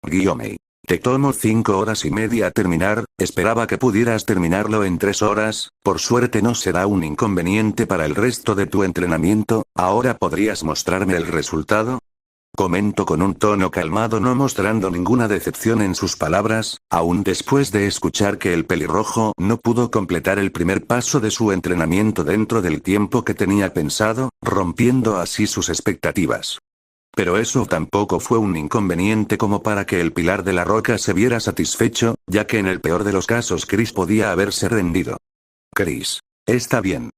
Guillaume. Te tomó 5 horas y media terminar, esperaba que pudieras terminarlo en 3 horas, por suerte no será un inconveniente para el resto de tu entrenamiento, ahora podrías mostrarme el resultado. Comentó con un tono calmado no mostrando ninguna decepción en sus palabras, aún después de escuchar que el pelirrojo no pudo completar el primer paso de su entrenamiento dentro del tiempo que tenía pensado, rompiendo así sus expectativas. Pero eso tampoco fue un inconveniente como para que el Pilar de la Roca se viera satisfecho, ya que en el peor de los casos Chris podía haberse rendido. Chris. Está bien.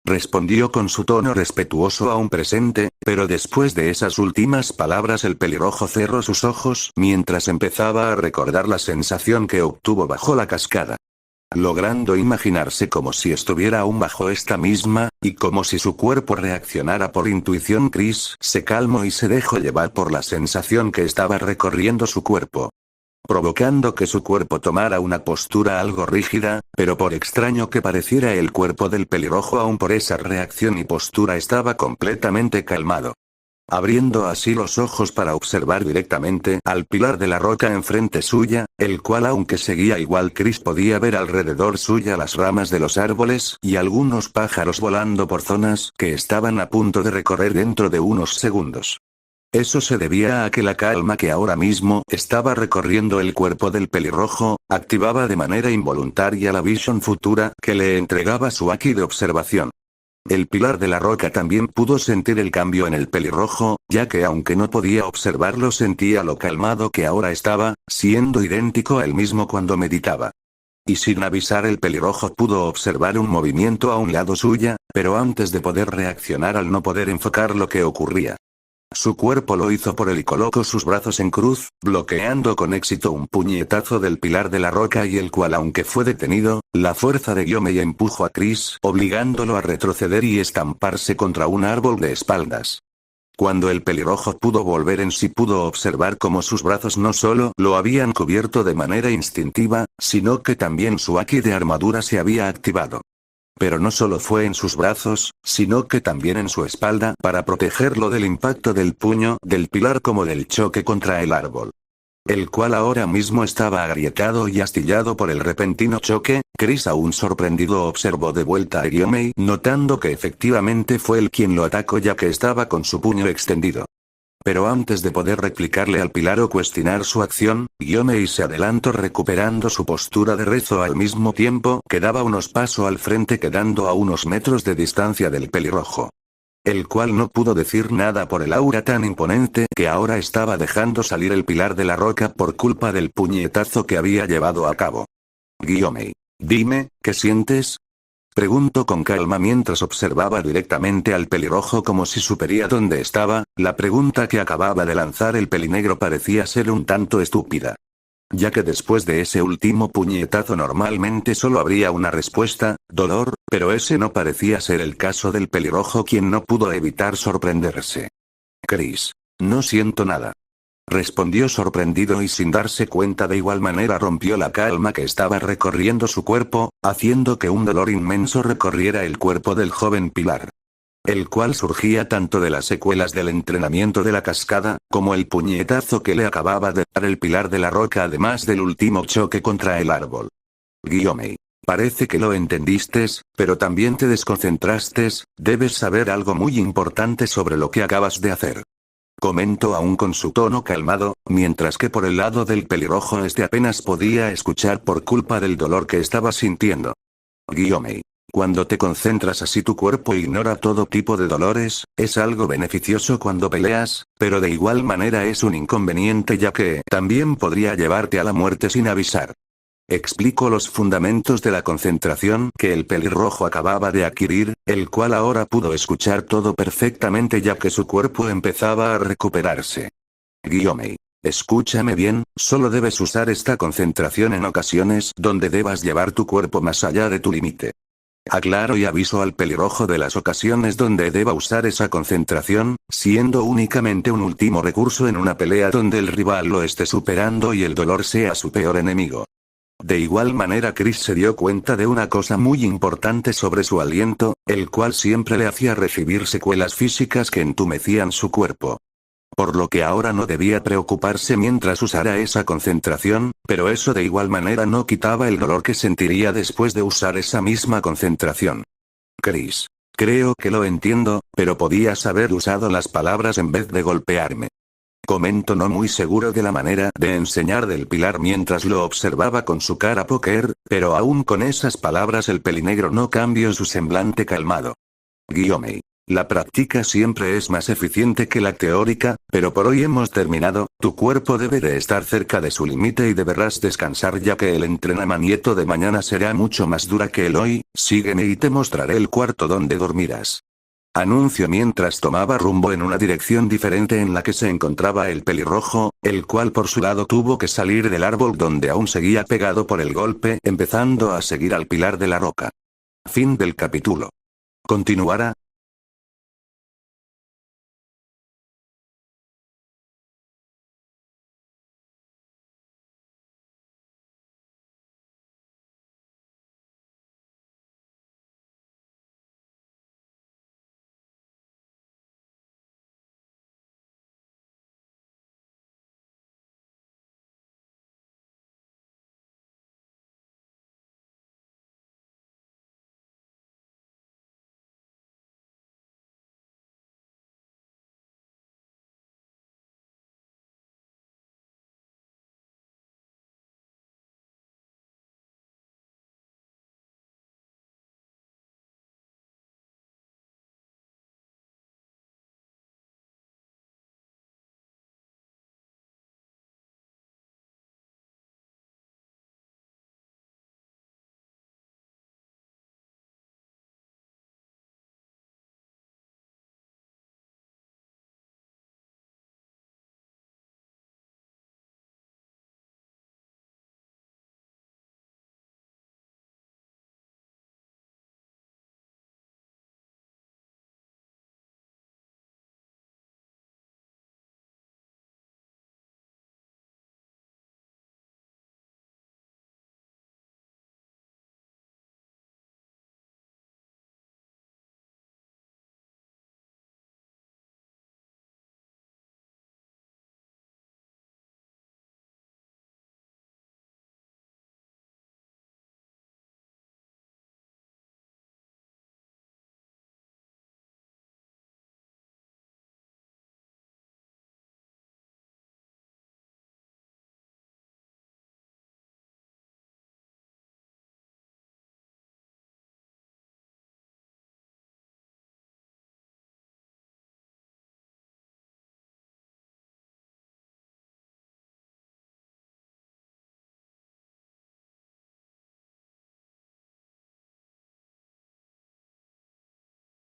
Respondió con su tono respetuoso aún presente, pero después de esas últimas palabras el pelirrojo cerró sus ojos mientras empezaba a recordar la sensación que obtuvo bajo la cascada. Logrando imaginarse como si estuviera aún bajo esta misma, y como si su cuerpo reaccionara por intuición Chris se calmó y se dejó llevar por la sensación que estaba recorriendo su cuerpo. Provocando que su cuerpo tomara una postura algo rígida, pero por extraño que pareciera el cuerpo del pelirrojo aún por esa reacción y postura estaba completamente calmado. Abriendo así los ojos para observar directamente al Pilar de la Roca enfrente suya, el cual aunque seguía igual Chris podía ver alrededor suya las ramas de los árboles y algunos pájaros volando por zonas que estaban a punto de recorrer dentro de unos segundos. Eso se debía a que la calma que ahora mismo estaba recorriendo el cuerpo del pelirrojo, activaba de manera involuntaria la visión futura que le entregaba su haki de observación. El Pilar de la Roca también pudo sentir el cambio en el pelirrojo, ya que aunque no podía observarlo sentía lo calmado que ahora estaba, siendo idéntico a él mismo cuando meditaba. Y sin avisar el pelirrojo pudo observar un movimiento a un lado suya, pero antes de poder reaccionar al no poder enfocar lo que ocurría. Su cuerpo lo hizo por él y colocó sus brazos en cruz, bloqueando con éxito un puñetazo del Pilar de la Roca y el cual aunque fue detenido, la fuerza de Guillaume empujó a Chris, obligándolo a retroceder y estamparse contra un árbol de espaldas. Cuando el pelirrojo pudo volver en sí pudo observar cómo sus brazos no solo lo habían cubierto de manera instintiva, sino que también su haki de armadura se había activado. Pero no solo fue en sus brazos, sino que también en su espalda para protegerlo del impacto del puño del Pilar como del choque contra el árbol. El cual ahora mismo estaba agrietado y astillado por el repentino choque. Chris aún sorprendido observó de vuelta a Guillaume notando que efectivamente fue él quien lo atacó ya que estaba con su puño extendido. Pero antes de poder replicarle al Pilar o cuestionar su acción, Guillaume se adelantó recuperando su postura de rezo al mismo tiempo que daba unos pasos al frente quedando a unos metros de distancia del pelirrojo. el cual no pudo decir nada por el aura tan imponente que ahora estaba dejando salir el pilar de la roca por culpa del puñetazo que había llevado a cabo. Gyomei. Dime, ¿qué sientes? Preguntó con calma mientras observaba directamente al pelirrojo como si supiera dónde estaba. La pregunta que acababa de lanzar el pelinegro parecía ser un tanto estúpida, ya que después de ese último puñetazo normalmente solo habría una respuesta: dolor, pero ese no parecía ser el caso del pelirrojo, quien no pudo evitar sorprenderse. Chris. No siento nada, respondió sorprendido y sin darse cuenta. De igual manera rompió la calma que estaba recorriendo su cuerpo, haciendo que un dolor inmenso recorriera el cuerpo del joven Pilar, el cual surgía tanto de las secuelas del entrenamiento de la cascada, como el puñetazo que le acababa de dar el pilar de la roca, además del último choque contra el árbol. Gyomei. Parece que lo entendiste, pero también te desconcentraste. Debes saber algo muy importante sobre lo que acabas de hacer, comentó aún con su tono calmado, mientras que por el lado del pelirrojo apenas podía escuchar por culpa del dolor que estaba sintiendo. Gyomei. Cuando te concentras así tu cuerpo ignora todo tipo de dolores. Es algo beneficioso cuando peleas, pero de igual manera es un inconveniente, ya que también podría llevarte a la muerte sin avisar. Explicó los fundamentos de la concentración que el pelirrojo acababa de adquirir, el cual ahora pudo escuchar todo perfectamente ya que su cuerpo empezaba a recuperarse. Gyomei. Escúchame bien, solo debes usar esta concentración en ocasiones donde debas llevar tu cuerpo más allá de tu límite. Aclaro y aviso al pelirrojo de las ocasiones donde deba usar esa concentración, siendo únicamente un último recurso en una pelea donde el rival lo esté superando y el dolor sea su peor enemigo. De igual manera Chris se dio cuenta de una cosa muy importante sobre su aliento, el cual siempre le hacía recibir secuelas físicas que entumecían su cuerpo, por lo que ahora no debía preocuparse mientras usara esa concentración, pero eso de igual manera no quitaba el dolor que sentiría después de usar esa misma concentración. Chris. Creo que lo entiendo, pero podías haber usado las palabras en vez de golpearme, comentó no muy seguro de la manera de enseñar del pilar mientras lo observaba con su cara póker, pero aún con esas palabras el pelinegro no cambió su semblante calmado. Gyomei. La práctica siempre es más eficiente que la teórica, pero por hoy hemos terminado. Tu cuerpo debe de estar cerca de su límite y deberás descansar ya que el entrenamiento de mañana será mucho más dura que el hoy. Sígueme y te mostraré el cuarto donde dormirás, anunció mientras tomaba rumbo en una dirección diferente en la que se encontraba el pelirrojo, el cual por su lado tuvo que salir del árbol donde aún seguía pegado por el golpe, empezando a seguir al pilar de la roca. Fin del capítulo. Continuará.